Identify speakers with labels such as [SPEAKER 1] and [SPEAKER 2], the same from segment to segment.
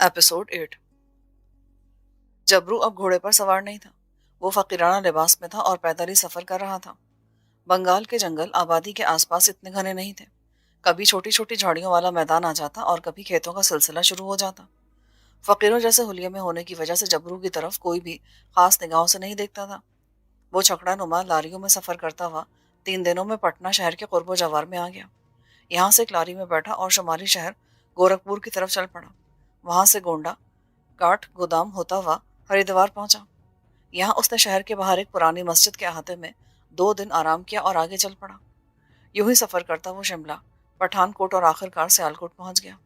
[SPEAKER 1] Episode 8। जबरू अब घोड़े पर सवार नहीं था। वो फकीराना लिबास में था और पैदल ही सफर कर रहा था। बंगाल के जंगल आबादी के आसपास इतने घने नहीं थे। कभी छोटी छोटी झाड़ियों वाला मैदान आ जाता और कभी खेतों का सिलसिला शुरू हो जाता। फकीरों जैसे हुलिये में होने की वजह से जबरू की तरफ कोई भी खास निगाहों से नहीं देखता था। वो छकड़ा नुमा लारियों में सफर करता हुआ 3 दिनों में पटना शहर के कुर्बो जवार में आ गया। यहाँ से एक लारी में बैठा और शुमारी शहर गोरखपुर की तरफ चल पड़ा। वहां से गोंडा काठ गोदाम होता हुआ हरिद्वार पहुंचा। यहाँ उसने शहर के बाहर एक पुरानी मस्जिद के अहाते में 2 दिन आराम किया और आगे चल पड़ा। यूं ही सफर करता वो शिमला, पठानकोट और आखिरकार सियालकोट पहुंच गया।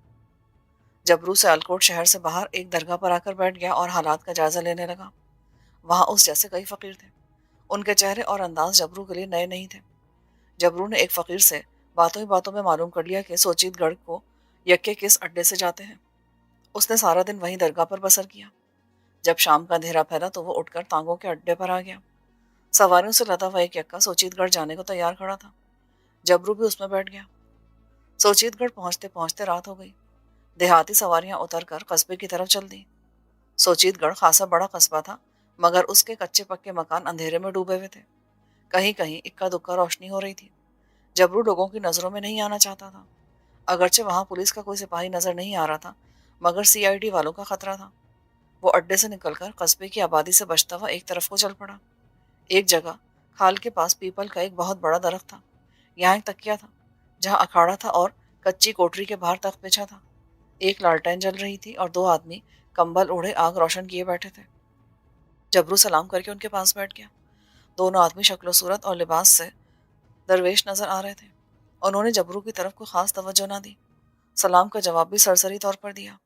[SPEAKER 1] जबरू सियालकोट शहर से बाहर एक दरगाह पर आकर बैठ गया और हालात का जायजा लेने लगा। वहां उस जैसे कई फकीर थे। उनके चेहरे और अंदाज जबरू के लिए नए नहीं थे। जबरू ने एक फकीर से बातों ही बातों में मालूम कर लिया कि सोचीतगढ़ को यक्के किस अड्डे से जाते हैं। उसने सारा दिन वहीं दरगाह पर बसर किया। जब शाम का अंधेरा फैला तो वो उठकर तांगों के अड्डे पर आ गया। सवारियों से लदा हुआ एक यक्का सोचीतगढ़ जाने को तैयार खड़ा था। जबरू भी उसमें बैठ गया। सोचीतगढ़ पहुंचते पहुंचते रात हो गई। देहाती सवारियां उतरकर कस्बे की तरफ चल दी। सोचीतगढ़ खासा बड़ा कस्बा था, मगर उसके कच्चे पक्के मकान अंधेरे में डूबे हुए थे। कहीं कहीं इक्का दुक्का रोशनी हो रही थी। जबरू लोगों की नजरों में नहीं आना चाहता था। अगरचे वहां पुलिस का कोई सिपाही नजर नहीं आ रहा था, मगर सीआईडी वालों का खतरा था। वो अड्डे से निकलकर कस्बे की आबादी से बचता हुआ एक तरफ को चल पड़ा। एक जगह खाल के पास पीपल का एक बहुत बड़ा दरख्त था। यहाँ एक तकिया था जहाँ अखाड़ा था और कच्ची कोठरी के बाहर तख्त बिछा था। एक लालटेन जल रही थी और 2 आदमी कंबल ओढ़े आग रोशन किए बैठे थे। जबरू सलाम करके उनके पास बैठ गया। दोनों आदमी शक्लो सूरत और लिबास से दरवेश नजर आ रहे थे। उन्होंने जबरू की तरफ कोई खास तवज्जो ना दी। सलाम का जवाब भी सरसरी तौर पर दिया।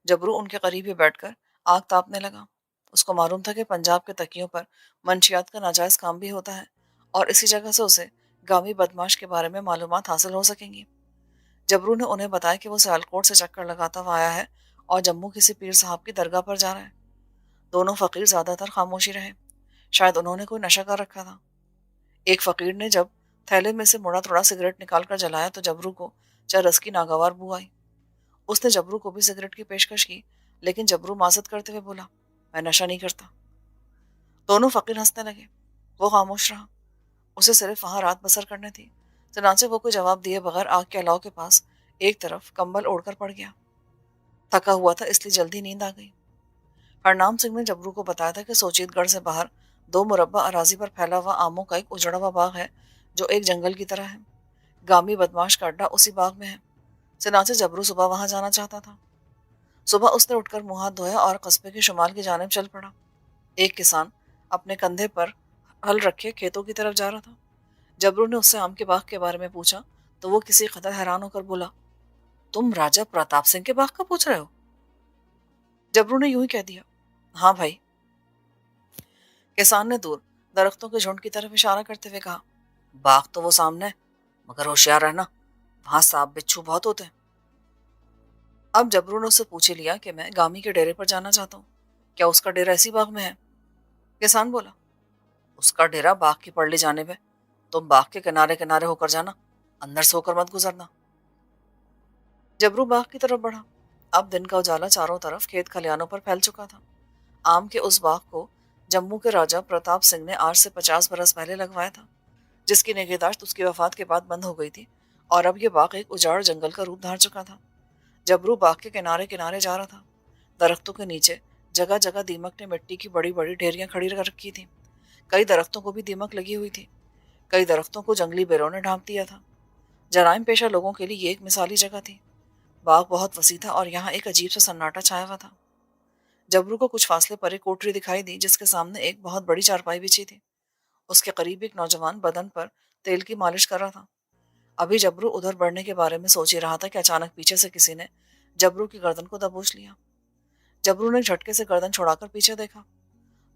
[SPEAKER 1] जबरू उनके करीब ही बैठकर आग तापने लगा। उसको मालूम था कि पंजाब के तकियों पर मंशियात का नाजायज काम भी होता है और इसी जगह से उसे गामी बदमाश के बारे में मालूमात हासिल हो सकेंगी। जबरू ने उन्हें बताया कि वो सियालकोट से चक्कर लगाता हुआ आया है और जम्मू किसी पीर साहब की दरगाह पर जा रहा है। दोनों फकीर ज्यादातर खामोशी रहे। शायद उन्होंने कोई नशा कर रखा था। एक फकीर ने जब थैले में से मुड़ा थोड़ा सिगरेट निकाल कर जलाया तो जबरू को चरस की नागवार बू आई। उसने जबरू को भी सिगरेट की पेशकश की, लेकिन जबरू माजत करते हुए बोला, मैं नशा नहीं करता। दोनों फकीर हंसने लगे। वो खामोश रहा। उसे सिर्फ वहां रात बसर करनी थी। चनाचे वो कोई जवाब दिए बगैर आग के अलाव के पास एक तरफ कंबल ओढ़कर पड़ गया। थका हुआ था इसलिए जल्दी नींद आ गई। हरनाम सिंह ने जबरू को बताया था कि सोचीतगढ़ से बाहर 2 मुरब्बा अराजी पर फैला हुआ आमों का एक उजड़ा हुआ बाग है जो एक जंगल की तरह है। गामी बदमाश का अड्डा उसी बाग में है। चनाचे जबरू सुबह वहां जाना चाहता था। सुबह उसने उठकर मुंह हाथ धोया और कस्बे के शुमाल की जानिब चल पड़ा। एक किसान अपने कंधे पर हल रखे खेतों की तरफ जा रहा था। जबरू ने उससे आम के बाग के बारे में पूछा तो वो किसी कदर हैरान होकर बोला, तुम राजा प्रताप सिंह के बाग का पूछ रहे हो? जबरू ने यूं ही कह दिया, हाँ भाई। किसान ने दूर दरख्तों के झुंड की तरफ इशारा करते हुए कहा, बाग तो वो सामने है, मगर होशियार रहना, वहां सांप बिच्छू बहुत होते हैं। अब जबरू ने उससे पूछ लिया कि मैं गामी के डेरे पर जाना चाहता हूँ, क्या उसका डेरा इसी बाग में है? किसान बोला, उसका डेरा बाग की पड़ली जानिब है। तुम बाग के किनारे किनारे होकर जाना, अंदर से होकर मत गुजरना। जबरू बाग की तरफ बढ़ा। अब दिन का उजाला चारों तरफ खेत खलियानों पर फैल चुका था। आम के उस बाग को जम्मू के राजा प्रताप सिंह ने आज से 50 बरस पहले लगवाया था, जिसकी निगहदाश्त उसकी वफात के बाद बंद हो गई थी। और अब ये बाग एक उजाड़ जंगल का रूप धार चुका था। जबरू बाग के किनारे किनारे जा रहा था। दरख्तों के नीचे जगह जगह दीमक ने मिट्टी की बड़ी बड़ी ढेरियां खड़ी कर रखी थी। कई दरख्तों को भी दीमक लगी हुई थी। कई दरख्तों को जंगली बेरों ने ढांप दिया था। जराइम पेशा लोगों के लिए ये एक मिसाली जगह थी। बाग बहुत वसी था और यहाँ एक अजीब सा सन्नाटा छाया हुआ था। जबरू को कुछ फासले पर एक कोठरी दिखाई दी जिसके सामने एक बहुत बड़ी चारपाई बिछी थी। उसके करीब एक नौजवान बदन पर तेल की मालिश कर रहा था। अभी जबरू उधर बढ़ने के बारे में सोच ही रहा था कि अचानक पीछे से किसी ने जबरू की गर्दन को दबोच लिया। जबरू ने झटके से गर्दन छुड़ाकर पीछे देखा।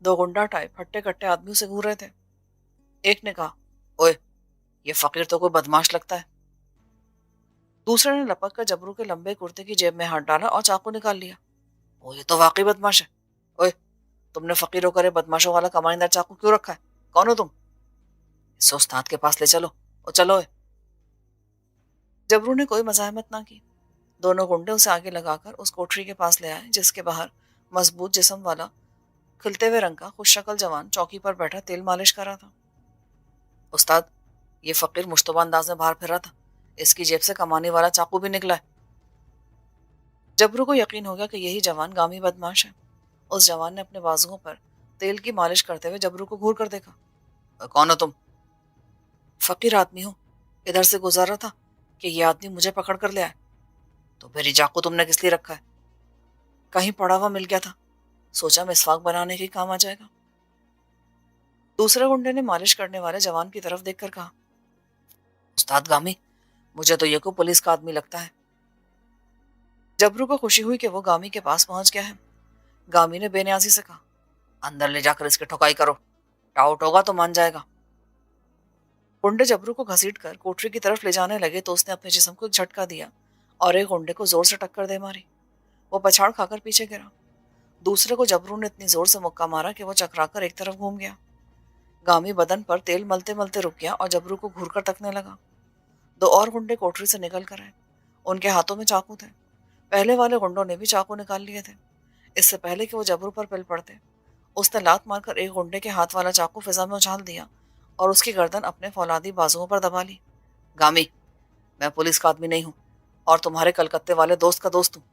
[SPEAKER 1] 2 गुंडा टाइप हट्टे कट्टे आदमी उसे घूर रहे थे। एक ने कहा, ओए, ये फकीर तो कोई बदमाश लगता है। दूसरे ने लपक कर जबरू के लंबे कुर्ते की जेब में हाथ डाला और चाकू निकाल लिया। ओ, ये तो वाकई बदमाश है। ओए, तुमने फकीरों करे बदमाशों वाला कमाईदार चाकू क्यों रखा है? कौन हो तुम? इसे उस्ताद के पास ले चलो। ओ चलो। जबरू ने कोई मजाहमत ना की। دونوں گنڈے اسے آگے لگا کر اس کوٹری کے پاس لے آئے جس کے باہر مضبوط جسم والا کھلتے ہوئے رنگ کا خوش شکل جوان چوکی پر بیٹھا تیل مالش کر رہا تھا۔ استاد، یہ فقیر مشتبہ انداز میں باہر پھر رہا تھا، اس کی جیب سے کمانے والا چاقو بھی نکلا ہے۔ جبرو کو یقین ہو گیا کہ یہی جوان گامی بدماش ہے۔ اس جوان نے اپنے بازوؤں پر تیل کی مالش کرتے ہوئے جبرو کو گھور کر دیکھا۔ کون ہو تم؟ فقیر آدمی ہوں، ادھر سے گزر رہا تھا کہ یہ آدمی مجھے پکڑ کر لے آئے۔ تو پھر یہ چاقو تم نے کس لیے رکھا ہے؟ کہیں پڑا ہوا مل گیا تھا، سوچا مسواک بنانے کے کام آ جائے گا۔ دوسرے گنڈے نے مالش کرنے والے جوان کی طرف دیکھ کر کہا، استاد گامی، مجھے تو یہ کو پولیس کا آدمی لگتا ہے۔ جبرو کو خوشی ہوئی کہ وہ گامی کے پاس پہنچ گیا ہے۔ گامی نے بے نیازی سے کہا، اندر لے جا کر اس کی ٹھکائی کرو، ٹاؤٹ ہوگا تو مان جائے گا۔ گنڈے جبرو کو گھسیٹ کر کوٹری کی طرف لے جانے لگے تو اس نے اپنے جسم کو ایک جھٹکا دیا اور ایک گنڈے کو زور سے ٹکر دے ماری۔ وہ پچھاڑ کھا کر پیچھے گرا۔ دوسرے کو جبرو نے اتنی زور سے مکہ مارا کہ وہ چکرا کر ایک طرف گھوم گیا۔ گامی بدن پر تیل ملتے ملتے رک گیا اور جبرو کو گھور کر تکنے لگا۔ دو اور گنڈے کوٹری سے نکل کر آئے، ان کے ہاتھوں میں چاقو تھے۔ پہلے والے گنڈوں نے بھی چاقو نکال لیے تھے۔ اس سے پہلے کہ وہ جبرو پر پل پڑتے، اس نے لات مار کر ایک گنڈے کے ہاتھ والا چاقو فضا میں اچھال دیا اور اس کی گردن اپنے فولادی بازوؤں پر دبا لی۔ گامی، میں پولیس کا آدمی نہیں ہوں اور تمہارے کلکتے والے دوست کا دوست ہوں،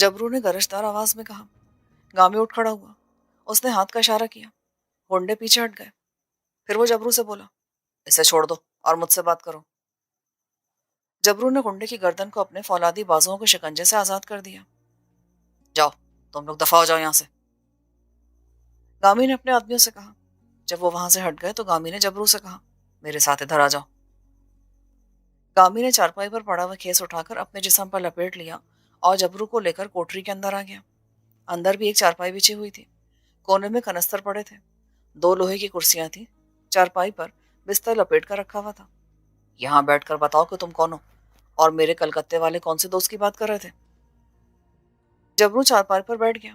[SPEAKER 1] جبرو نے گرجدار آواز میں کہا۔ گامی اٹھ کھڑا ہوا، اس نے ہاتھ کا اشارہ کیا۔ گنڈے پیچھے ہٹ گئے۔ پھر وہ جبرو سے بولا، اسے چھوڑ دو اور مجھ سے بات کرو۔ جبرو نے گنڈے کی گردن کو اپنے فولادی بازوؤں کے شکنجے سے آزاد کر دیا۔ جاؤ، تم لوگ دفع ہو جاؤ یہاں سے، گامی نے اپنے آدمیوں سے کہا۔ جب وہ وہاں سے ہٹ گئے تو گامی نے جبرو سے کہا، میرے ساتھ ادھر آ جاؤ۔ گامی نے چارپائی پر پڑا ہوا کھیس اٹھا کر اپنے جسم پر لپیٹ لیا اور جبرو کو لے کر کوٹری کے اندر آ گیا۔ اندر بھی ایک چارپائی بچھی ہوئی تھی، کونے میں کنستر پڑے تھے، دو لوہے کی کرسیاں تھیں، چارپائی پر بستر لپیٹ کر رکھا ہوا تھا۔ یہاں بیٹھ کر بتاؤ کہ تم کون ہو اور میرے کلکتے والے کون سے دوست کی بات کر رہے تھے۔ جبرو چارپائی پر بیٹھ گیا۔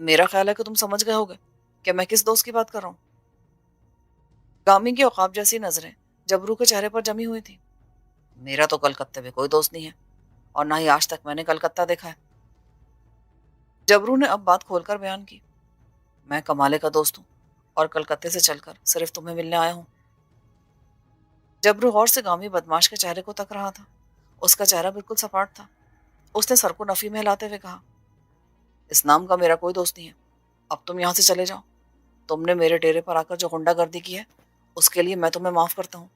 [SPEAKER 1] میرا خیال ہے کہ تم سمجھ گئے ہوگے کہ میں کس دوست کی بات کر رہا ہوں۔ گامی کی عقاب جیسی نظریں جبرو کے چہرے پر جمی ہوئی تھی۔ میرا تو کلکتے میں کوئی دوست نہیں ہے اور نہ ہی آج تک میں نے کلکتہ دیکھا ہے۔ جبرو نے اب بات کھول کر بیان کی، میں کمالے کا دوست ہوں اور کلکتے سے چل کر صرف تمہیں ملنے آیا ہوں۔ جبرو غور سے گامی بدماش کے چہرے کو تک رہا تھا۔ اس کا چہرہ بالکل سپاٹ تھا۔ اس نے سر کو نفی میں ہلاتے ہوئے کہا، اس نام کا میرا کوئی دوست نہیں ہے، اب تم یہاں سے چلے جاؤ۔ تم نے میرے ڈیرے پر آ کر جو غنڈہ گردی کی ہے اس کے لیے میں تمہیں معاف کرتا ہوں،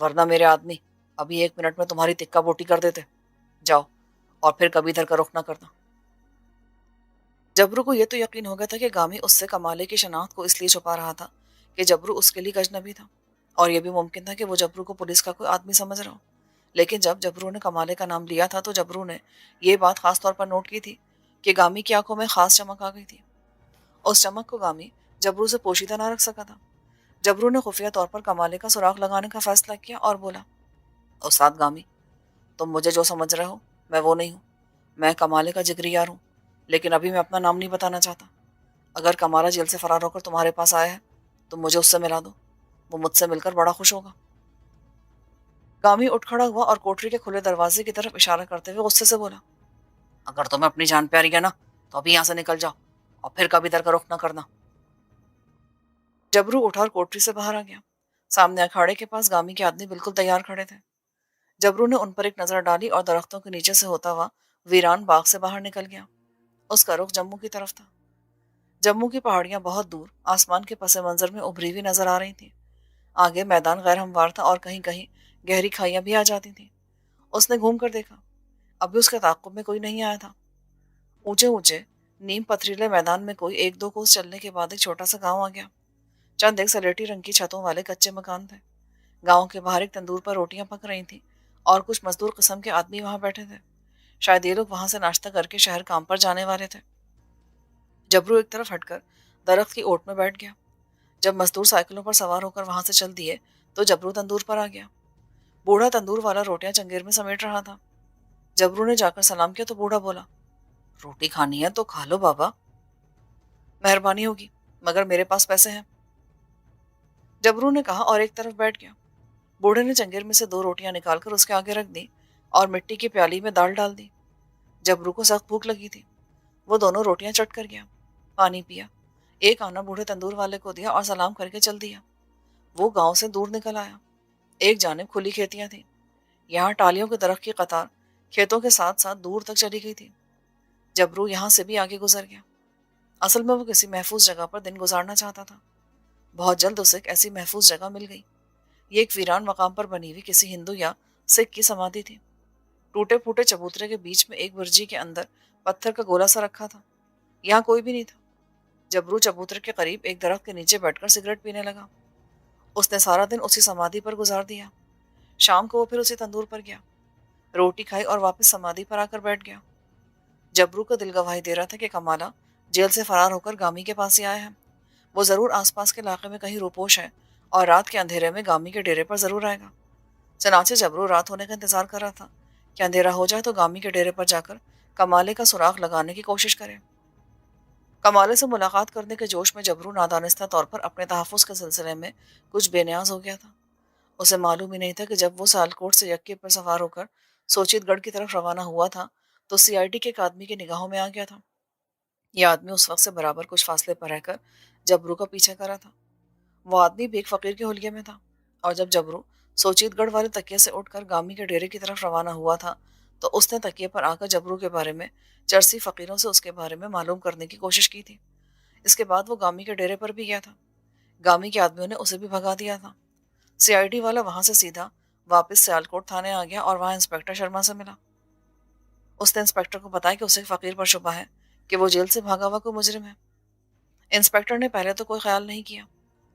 [SPEAKER 1] ورنہ میرے آدمی ابھی 1 منٹ میں تمہاری تکا بوٹی کر دیتے۔ جاؤ اور پھر کبھی ادھر کا رخ نہ کرنا۔ جبرو کو یہ تو یقین ہو گیا تھا کہ گامی اس سے کمالے کی شناخت کو اس لیے چھپا رہا تھا کہ جبرو اس کے لیے اجنبی تھا، اور یہ بھی ممکن تھا کہ وہ جبرو کو پولیس کا کوئی آدمی سمجھ رہا ہو۔ لیکن جب جبرو نے کمالے کا نام لیا تھا تو جبرو نے یہ بات خاص طور پر نوٹ کی تھی کہ گامی کی آنکھوں میں خاص چمک آ گئی تھی۔ اس چمک کو گامی جبرو سے پوشیدہ نہ رکھ سکا تھا۔ جبرو نے خفیہ طور پر کمالے کا سراغ لگانے کا فیصلہ کیا اور بولا، استاد گامی، تم مجھے جو سمجھ رہے ہو میں وہ نہیں ہوں۔ میں کمالے کا جگری یار ہوں، لیکن ابھی میں اپنا نام نہیں بتانا چاہتا۔ اگر کمالہ جیل سے فرار ہو کر تمہارے پاس آیا ہے تو مجھے اس سے ملا دو، وہ مجھ سے مل کر بڑا خوش ہوگا۔ گامی اٹھ کھڑا ہوا اور کوٹری کے کھلے دروازے کی طرف اشارہ کرتے ہوئے غصے سے بولا، اگر تمہیں اپنی جان پیاری ہے نا تو ابھی یہاں سے نکل جاؤ اور پھر کبھی در کا رخ نہ کرنا۔ جبرو اٹھا اور کوٹری سے باہر آ گیا۔ سامنے اکھاڑے کے پاس گامی کے آدمی بالکل تیار کھڑے تھے۔ جبرو نے ان پر ایک نظر ڈالی اور درختوں کے نیچے سے ہوتا ہوا ویران باغ سے باہر نکل گیا۔ اس کا رخ جموں کی طرف تھا۔ جموں کی پہاڑیاں بہت دور آسمان کے پس منظر میں ابھری ہوئی نظر آ رہی تھیں۔ آگے میدان غیر ہموار تھا اور کہیں کہیں گہری کھائیاں بھی آ جاتی تھیں۔ اس نے گھوم کر دیکھا، ابھی اس کے تعاقب میں کوئی نہیں آیا تھا۔ اونچے اونچے نیم پتھریلے میدان میں کوئی 1-2 کوس چلنے کے بعد ایک چھوٹا سا گاؤں آ گیا۔ چند ایک سلیٹی رنگ کی چھتوں والے کچے مکان تھے۔ گاؤں کے باہر ایک تندور پر روٹیاں پک رہی تھیں اور کچھ مزدور قسم کے آدمی وہاں بیٹھے تھے۔ شاید یہ لوگ وہاں سے ناشتہ کر کے شہر کام پر جانے والے تھے۔ جبرو ایک طرف ہٹ کر درخت کی اوٹ میں بیٹھ گیا۔ جب مزدور سائیکلوں پر سوار ہو کر وہاں سے چل دیے تو جبرو تندور پر آ گیا۔ بوڑھا تندور والا روٹیاں چنگیر میں سمیٹ رہا تھا۔ جبرو نے جا کر سلام کیا تو بوڑھا بولا، روٹی کھانی ہے تو کھا لو بابا، مہربانی ہوگی مگر میرے پاس پیسے ہیں، جبرو نے کہا اور ایک طرف بیٹھ گیا۔ بوڑھے نے چنگیر میں سے 2 روٹیاں نکال کر اس کے آگے رکھ دی اور مٹی کی پیالی میں دال ڈال دی۔ جبرو کو سخت بھوک لگی تھی، وہ دونوں روٹیاں چٹ کر گیا، پانی پیا، ایک آنا بوڑھے تندور والے کو دیا اور سلام کر کے چل دیا۔ وہ گاؤں سے دور نکل آیا، ایک جانب کھلی کھیتیاں تھیں، یہاں ٹالیوں کے درخت کی قطار کھیتوں کے ساتھ ساتھ دور تک چلی گئی تھی۔ جبرو یہاں سے بھی آگے گزر گیا۔ اصل میں وہ کسی محفوظ جگہ پر دن گزارنا چاہتا تھا۔ بہت جلد اسے ایک ایسی محفوظ جگہ مل گئی۔ یہ ایک ویران مقام پر بنی ہوئی کسی ہندو یا سکھ کی سمادھی تھی۔ ٹوٹے پھوٹے چبوترے کے بیچ میں ایک برجی کے اندر پتھر کا گولا سا رکھا تھا۔ یہاں کوئی بھی نہیں تھا۔ جبرو چبوترے کے قریب ایک درخت کے نیچے بیٹھ کر سگریٹ پینے لگا۔ اس نے سارا دن اسی سمادھی پر گزار دیا۔ شام کو وہ پھر اسی تندور پر گیا، روٹی کھائی اور واپس سمادھی پر آ کر بیٹھ گیا۔ جبرو کا دل گواہی دے رہا تھا کہ کمالا جیل سے فرار ہو کر گامی کے پاس ہی آیا ہے۔ وہ ضرور آس پاس کے علاقے میں کہیں روپوش ہے اور رات کے اندھیرے میں گامی کے ڈیرے پر ضرور آئے گا۔ چنانچہ جبرو رات ہونے کا انتظار کر رہا تھا کہ اندھیرا ہو جائے تو گامی کے ڈیرے پر جا کر کمالے کا سراغ لگانے کی کوشش کرے۔ کمالے سے ملاقات کرنے کے جوش میں جبرو نادانستہ طور پر اپنے تحفظ کے سلسلے میں کچھ بے نیاز ہو گیا تھا۔ اسے معلوم ہی نہیں تھا کہ جب وہ سیالکوٹ سے یکے پر سوار ہو کر سوچیت گڑھ کی طرف روانہ ہوا تھا تو سی آئی ڈی کے ایک آدمی کی نگاہوں میں آ گیا تھا۔ یہ آدمی اس وقت سے برابر کچھ فاصلے پر رہ کر جبرو کا پیچھا کر رہا تھا۔ وہ آدمی بھی ایک فقیر کے حلیے میں تھا، اور جب جبرو سوچیت گڑھ والے تکیے سے اٹھ کر گامی کے ڈیرے کی طرف روانہ ہوا تھا تو اس نے تکیے پر آ کر جبرو کے بارے میں چرسی فقیروں سے اس کے بارے میں معلوم کرنے کی کوشش کی تھی۔ اس کے بعد وہ گامی کے ڈیرے پر بھی گیا تھا۔ گامی کے آدمیوں نے اسے بھی بھگا دیا تھا۔ سی آئی ڈی والا وہاں سے سیدھا واپس سیالکوٹ تھانے آ گیا اور وہاں انسپکٹر شرما سے ملا۔ اس نے انسپکٹر کو بتایا کہ اسے فقیر پر شبہ ہے کہ وہ جیل سے بھاگا ہوا کوئی مجرم ہے۔ انسپکٹر نے پہلے تو کوئی خیال نہیں کیا،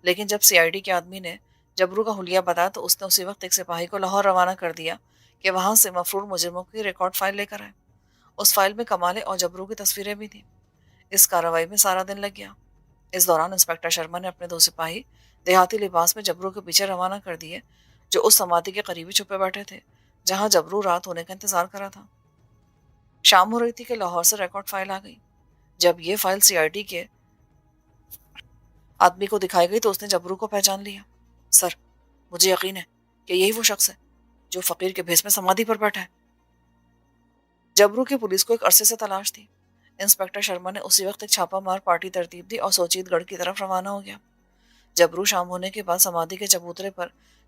[SPEAKER 1] لیکن جب سی آئی ڈی کے آدمی نے جبرو کا حلیہ بتایا تو اس نے اسی وقت ایک سپاہی کو لاہور روانہ کر دیا کہ وہاں سے مفرور مجرموں کی ریکارڈ فائل لے کر آئے۔ اس فائل میں کمالے اور جبرو کی تصویریں بھی تھیں۔ اس کارروائی میں سارا دن لگ گیا۔ اس دوران انسپکٹر شرما نے اپنے دو سپاہی دیہاتی لباس میں جبرو کے پیچھے روانہ کر دیے، جو اس سمادھی کے قریبی چھپے بیٹھے تھے جہاں جبرو رات ہونے کا انتظار کر رہا تھا۔ شام ہو رہی تھی کہ لاہور سے ریکارڈ فائل آ گئی۔ جب یہ فائل سی آئی ڈی کے آدمی کو دکھائی گئی تو اس نے جبرو کو پہچان لیا۔ سر، مجھے یقین ہے کہ یہی وہ شخص ہے جو فقیر کے بھیس میں سمادھی پر بیٹھا ہے۔ جبرو کی پولیس کو ایک عرصے سے تلاش تھی۔ انسپکٹر شرما نے اسی وقت ایک چھاپا مار پارٹی ترتیب دی اور سوچیت گڑھ کی طرف روانہ ہو گیا۔ جبرو شام ہونے کے بعد سمادھی کے چبوترے پر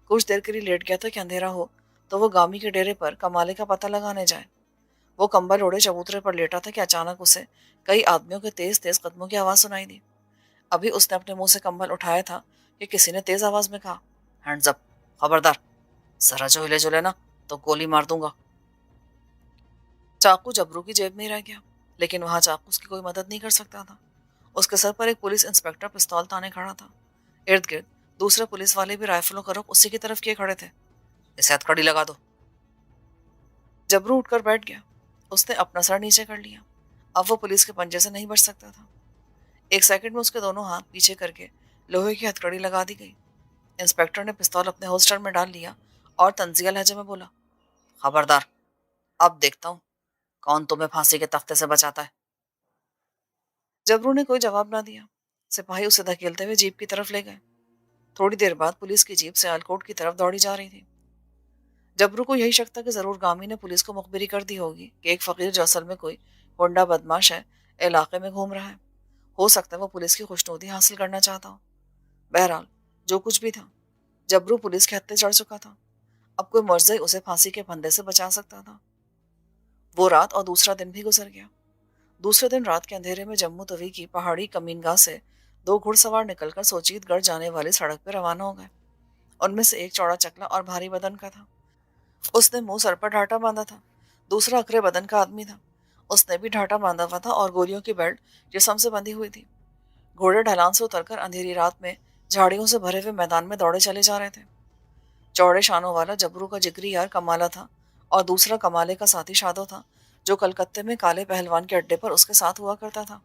[SPEAKER 1] کچھ دیر کے لیے لیٹ گیا تھا کہ اندھیرا ہو تو وہ گامی کے ڈیرے پر کمالے کا پتہ لگانے جائے۔ وہ کمبل اوڑے چبوترے پر لیٹا تھا کہ اچانک اسے کئی آدمیوں کے تیز تیز قدموں کی آواز سنائی دی۔ ابھی اس نے اپنے منہ سے کمبل اٹھایا تھا کہ کسی نے تیز آواز میں کہا، ہینڈز اپ، خبردار، ذرا جو ہلے جلے نا تو گولی مار دوں گا۔ چاقو جبرو کی جیب میں ہی رہ گیا، لیکن وہاں چاقو اس کی کوئی مدد نہیں کر سکتا تھا۔ اس کے سر پر ایک پولیس انسپکٹر پستول تانے کھڑا تھا۔ ارد گرد دوسرے پولیس والے بھی رائفلوں کا رخ اسی کی طرف کیے کھڑے تھے۔ اسے ہتھکڑی لگا دو۔ جبرو اٹھ کر بیٹھ گیا۔ اس نے اپنا سر نیچے کر لیا۔ اب وہ پولیس کے پنجے سے نہیں بچ سکتا تھا۔ ایک سیکنڈ میں اس کے دونوں ہاتھ پیچھے کر کے لوہے کی ہتھکڑی لگا دی گئی۔ انسپکٹر نے پستول اپنے ہولسٹر میں ڈال لیا اور طنزیہ لہجے میں بولا، خبردار، اب دیکھتا ہوں کون تمہیں پھانسی کے تختے سے بچاتا ہے۔ جبرو نے کوئی جواب نہ دیا۔ سپاہی اسے دھکیلتے ہوئے جیپ کی طرف لے گئے۔ تھوڑی دیر بعد پولیس کی جیپ سیالکوٹ کی طرف دوڑی جا رہی تھی۔ جبرو کو یہی شک تھا کہ ضرور گامی نے پولیس کو مخبری کر دی ہوگی کہ ایک فقیر جو اصل میں کوئی گنڈا بدماش ہے علاقے میں گھوم رہا ہے۔ ہو سکتا ہے وہ پولیس کی خوشنودی حاصل کرنا چاہتا ہو۔ بہرحال جو کچھ بھی تھا، جبرو پولیس کے ہتھے چڑھ چکا تھا۔ اب کوئی مرضی اسے پھانسی کے پھندے سے بچا سکتا تھا۔ وہ رات اور دوسرا دن بھی گزر گیا۔ دوسرے دن رات کے اندھیرے میں جموں توی کی پہاڑی کمین گاہ سے دو گھڑ سوار نکل کر سوچیت گڑھ جانے والی سڑک پہ روانہ ہو گئے۔ ان میں سے ایک چوڑا چکلا اور بھاری بدن کا تھا۔ اس نے منہ سر پر ڈھاٹا باندھا تھا۔ دوسرا اکھرے بدن کا آدمی تھا۔ اس نے بھی ڈھاٹا باندھا ہوا تھا اور گولیوں کی بیلٹ جسم سے بندھی ہوئی تھی۔ گھوڑے ڈھلان سے اتر کر اندھیری رات میں جھاڑیوں سے بھرے ہوئے میدان میں دوڑے چلے جا رہے تھے۔ چوڑے شانوں والا جبرو کا جگری یار کمالا تھا اور دوسرا کمالے کا ساتھی شادو تھا جو کلکتے میں کالے پہلوان کے اڈے پر اس کے ساتھ ہوا کرتا تھا۔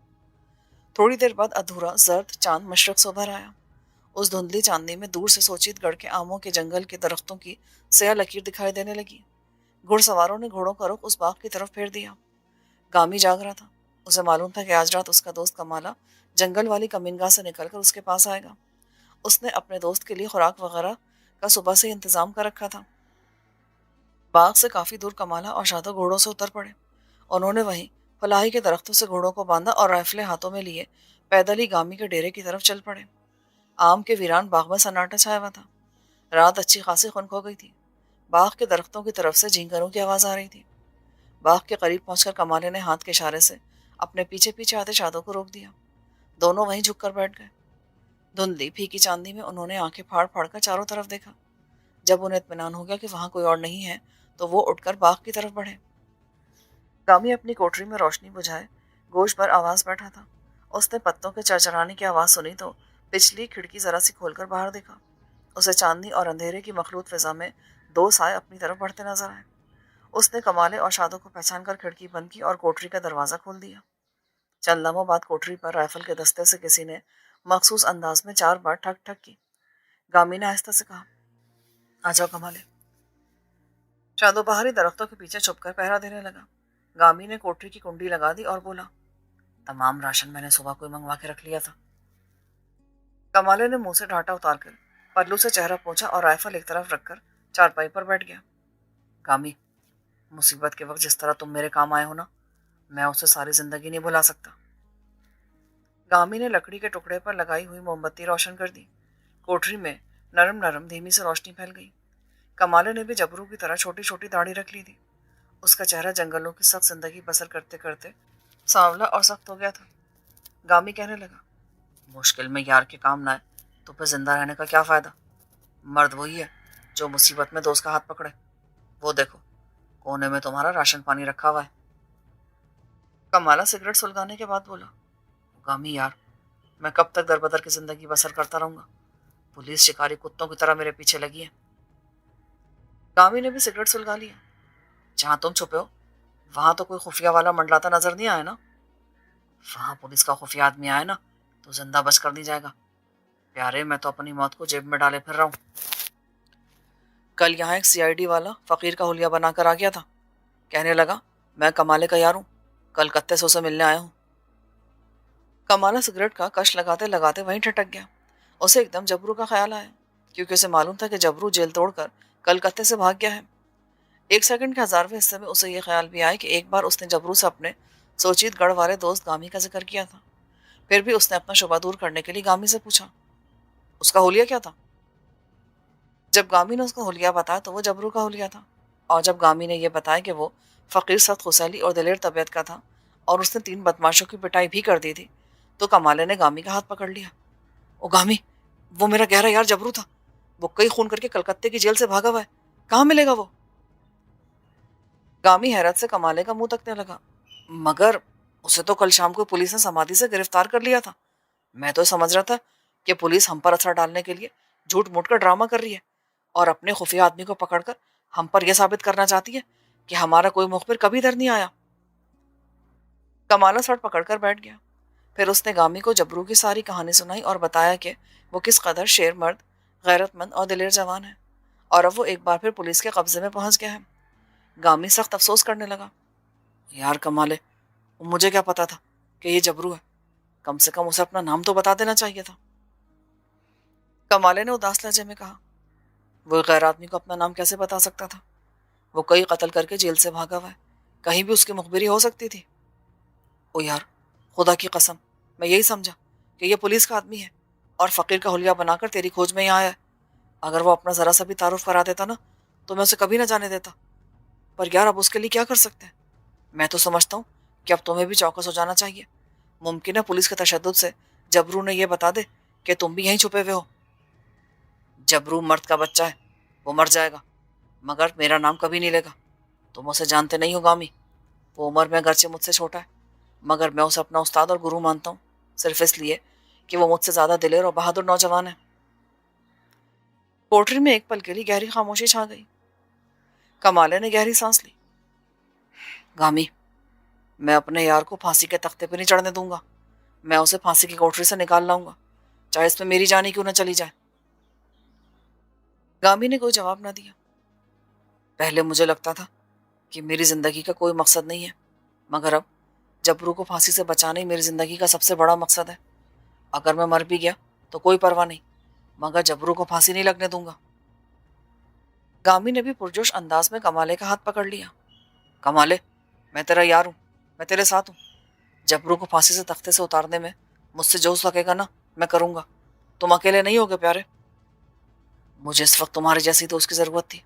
[SPEAKER 1] تھوڑی دیر بعد ادھورا زرد چاند مشرق سے ابھر آیا۔ اس دھندلی چاندنی میں دور سے سوچیت گڑھ کے آموں کے جنگل کے درختوں کی سیاہ لکیر دکھائی دینے لگی۔ گھڑ سواروں نے گھوڑوں کا رخ اس باغ کی طرف پھیر دیا۔ گامی جاگ رہا تھا۔ اسے معلوم تھا کہ آج رات اس کا دوست کمالا جنگل والی کمینگاہ سے نکل کر اس کے پاس آئے گا۔ اس نے اپنے دوست کے لیے خوراک وغیرہ کا صبح سے ہی انتظام کر رکھا تھا۔ बाग से काफी दूर कमाला और शादो घोड़ों से उतर पड़े। उन्होंने वहीं फलाही के दरख्तों से घोड़ों को बांधा और राइफलें हाथों में लिए पैदल ही गामी के डेरे की तरफ चल पड़े। आम के वीरान बाग में सन्नाटा छाया हुआ था। रात अच्छी खासी खुनक हो गई थी। बाग के दरख्तों की तरफ से झींकरों की आवाज आ रही थी। बाग के करीब पहुंचकर कमाले ने हाथ के इशारे से अपने पीछे पीछे आते शादों को रोक दिया। दोनों वहीं झुककर बैठ गए। धुंधली फीकी चांदी में उन्होंने आंखें फाड़ फाड़ कर चारों तरफ देखा। जब उन्हें इत्मीनान हो गया कि वहां कोई और नहीं है तो वो उठकर बाग की तरफ बढ़े। गामी अपनी कोठरी में रोशनी बुझाए गोश पर आवाज बैठा था। उसने पत्तों के चरचराने की आवाज सुनी तो पिछली खिड़की जरा सी खोलकर बाहर देखा। उसे चांदनी और अंधेरे की मखलूत फिजा में दो साए अपनी तरफ बढ़ते नजर आए। उसने कमाले और शादों को पहचान कर खिड़की बंद की और कोठरी का दरवाजा खोल दिया। चंद लम्हों बाद कोठरी पर राइफल के दस्ते से किसी ने मखसूस अंदाज में 4 बार ठक ठक की। गामी ने आहिस्ता से कहा, आ जाओ कमाले। शादो बाहरी दरख्तों के पीछे छुपकर पहरा देने लगा। गामी ने कोठरी की कुंडी लगा दी और बोला, तमाम राशन मैंने सुबह को मंगवा के रख लिया था। कमाले ने मुंह से ढाटा उतारकर पल्लू से चेहरा पोंछा और राइफल एक तरफ रखकर चारपाई पर बैठ गया। गामी, मुसीबत के वक्त जिस तरह तुम मेरे काम आए हो ना, मैं उसे सारी जिंदगी नहीं भुला सकता। गामी ने लकड़ी के टुकड़े पर लगाई हुई मोमबत्ती रोशन कर दी। कोठरी में नरम नरम धीमी से रोशनी फैल गई। कमाले ने भी जबरू की तरह छोटी छोटी दाढ़ी रख ली थी। उसका चेहरा जंगलों की सख्त जिंदगी बसर करते करते सांवला और सख्त हो गया था। गामी कहने लगा, मुश्किल में यार के काम ना आए तो फिर जिंदा रहने का क्या फायदा। मर्द वही है जो मुसीबत में दोस्त का हाथ पकड़े। वो देखो, कोने में तुम्हारा राशन पानी रखा हुआ है। कमाला सिगरेट सुलगाने के बाद बोला, गामी यार, मैं कब तक दरबदर की जिंदगी बसर करता रहूंगा। पुलिस शिकारी कुत्तों की तरह मेरे पीछे लगी है। गामी ने भी सिगरेट सुलगा लिया। जहां तुम छुपे हो वहां तो कोई खुफिया वाला मंडलाता नजर नहीं आया ना। वहां पुलिस का खुफिया आदमी आया ना तो जिंदा बच कर नहीं जाएगा। प्यारे, मैं तो अपनी मौत को जेब में डाले फिर रहा हूं। कल यहाँ एक सीआईडी वाला फकीर का हुलिया बनाकर आ गया था। कहने लगा, मैं कमाले का यार हूं, कलकत्ते से उसे मिलने आया हूं। कमाला सिगरेट का कश लगाते लगाते वहीं ठटक गया। उसे एकदम जबरू का ख्याल आया, क्योंकि उसे मालूम था कि जबरू जेल तोड़कर कलकत्ते से भाग गया है। एक सेकंड के 1000वें हिस्से में उसे यह ख्याल भी आया कि एक बार उसने जबरू से अपने सोचित गढ़ वाले दोस्त गामी का जिक्र किया था। फिर भी उसने अपना शुबा दूर करने के लिए गामी से पूछा, उसका हुलिया क्या था। जब गामी ने उसका हुलिया बताया तो वो जबरू का हुलिया था। और जब गामी ने यह बताया कि वो फकीर सख्त खुसैली और दिलेर तबीयत का था और उसने 3 बदमाशों की पिटाई भी कर दी थी, तो कमाले ने गामी का हाथ पकड़ लिया। ओ गामी, वो मेरा गहरा यार जबरू था। वो कई खून करके कलकत्ते की जेल से भागा हुआ है। कहाँ मिलेगा वो। गामी हैरत से कमाले का मुंह तकने लगा। मगर उसे तो कल शाम को पुलिस ने समाधि से गिरफ्तार कर लिया था। मैं तो समझ रहा था कि पुलिस हम पर असर डालने के लिए झूठ मूठ कर ड्रामा कर रही है और अपने खुफिया आदमी को पकड़कर हम पर यह साबित करना चाहती है कि हमारा कोई मुखबिर कभी इधर नहीं आया। कमाला सर पकड़कर बैठ गया। फिर उसने गामी को जबरू की सारी कहानी सुनाई और बताया कि वो किस कदर शेर मर्द, गैरतमंद और दिलेर जवान है और अब वो एक बार फिर पुलिस के कब्जे में पहुंच गया है। गामी सख्त अफसोस करने लगा। यार कमाले, मुझे क्या पता था कि ये जबरू है। कम से कम उसे अपना नाम तो बता देना चाहिए था। कमाले ने उदास लहजे में कहा, वो गैर आदमी को अपना नाम कैसे बता सकता था। वो कई कत्ल करके जेल से भागा हुआ है। कहीं भी उसकी मुखबिरी हो सकती थी। ओ यार, खुदा की कसम, मैं यही समझा कि ये पुलिस का आदमी है और फकीर का हुलिया बनाकर तेरी खोज में ही आया है। अगर वो अपना जरा सा भी तारुफ करा देता ना तो मैं उसे कभी ना जाने देता। पर यार, अब उसके लिए क्या कर सकते हैं। मैं तो समझता हूँ कि अब तुम्हें भी चौकस हो जाना चाहिए। मुमकिन है पुलिस के तशद्दुद से जबरू ने यह बता दे कि तुम भी यहीं छुपे हुए हो। जबरू मर्द का बच्चा है, वो मर जाएगा मगर मेरा नाम कभी नहीं लेगा। तुम उसे जानते नहीं हो गामी। वो उम्र में अगरचे मुझसे छोटा है मगर मैं उसे अपना उस्ताद और गुरु मानता हूँ, सिर्फ इसलिए कि वो मुझसे ज्यादा दिलेर और बहादुर नौजवान है। कोठरी में एक पल के लिए गहरी खामोशी छा गई। कमाले ने गहरी सांस ली। गामी, मैं अपने यार को फांसी के तख्ते पे नहीं चढ़ने दूंगा। मैं उसे फांसी की कोठरी से निकाल लाऊंगा, चाहे इसमें मेरी जान ही क्यों न चली जाए। गामी ने कोई जवाब ना दिया। पहले मुझे लगता था कि मेरी जिंदगी का कोई मकसद नहीं है, मगर अब जबरू को फांसी से बचाना ही मेरी जिंदगी का सबसे बड़ा मकसद है। अगर मैं मर भी गया तो कोई परवाह नहीं, मगर जबरू को फांसी नहीं लगने दूंगा। گامی نے بھی پرجوش انداز میں کمالے کا ہاتھ پکڑ لیا۔ کمالے، میں تیرا یار ہوں، میں تیرے ساتھ ہوں۔ جبرو کو پھانسی سے تختے سے اتارنے میں مجھ سے جو سکے گا نا، میں کروں گا۔ تم اکیلے نہیں ہوگے پیارے، مجھے اس وقت تمہارے جیسی دوست کی ضرورت تھی۔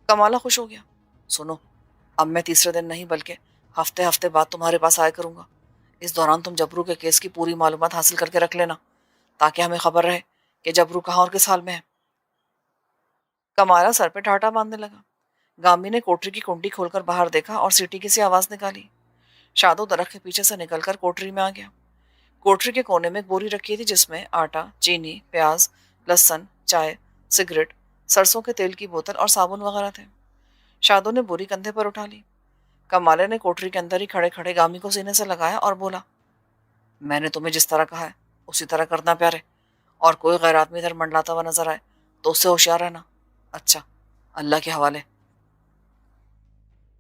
[SPEAKER 1] کمالہ خوش ہو گیا۔ سنو، اب میں تیسرے دن نہیں بلکہ ہفتے ہفتے بعد تمہارے پاس آیا کروں گا۔ اس دوران تم جبرو کے کیس کی پوری معلومات حاصل کر کے رکھ لینا، تاکہ ہمیں خبر رہے کہ جبرو کہاں اور کس حال میں ہے۔ کمالہ سر پہ ٹھاٹا باندھنے لگا۔ گامی نے کوٹری کی کنڈی کھول کر باہر دیکھا اور سیٹی کی سی آواز نکالی۔ شادو درخت کے پیچھے سے نکل کر کوٹری میں آ گیا۔ کوٹری کے کونے میں ایک بوری رکھی تھی جس میں آٹا، چینی، پیاز، لہسن، چائے، سگریٹ، سرسوں کے تیل کی بوتل اور صابن وغیرہ تھے۔ شادو نے بوری کندھے پر اٹھا لی۔ کمالے نے کوٹری کے اندر ہی کھڑے کھڑے گامی کو سینے سے لگایا اور بولا، میں نے تمہیں جس طرح کہا ہے اسی طرح کرنا پیارے، اور کوئی غیر آدمی ادھر منڈلاتا ہوا نظر آئے تو اس سے ہوشیار رہنا۔ اچھا، اللہ کے حوالے۔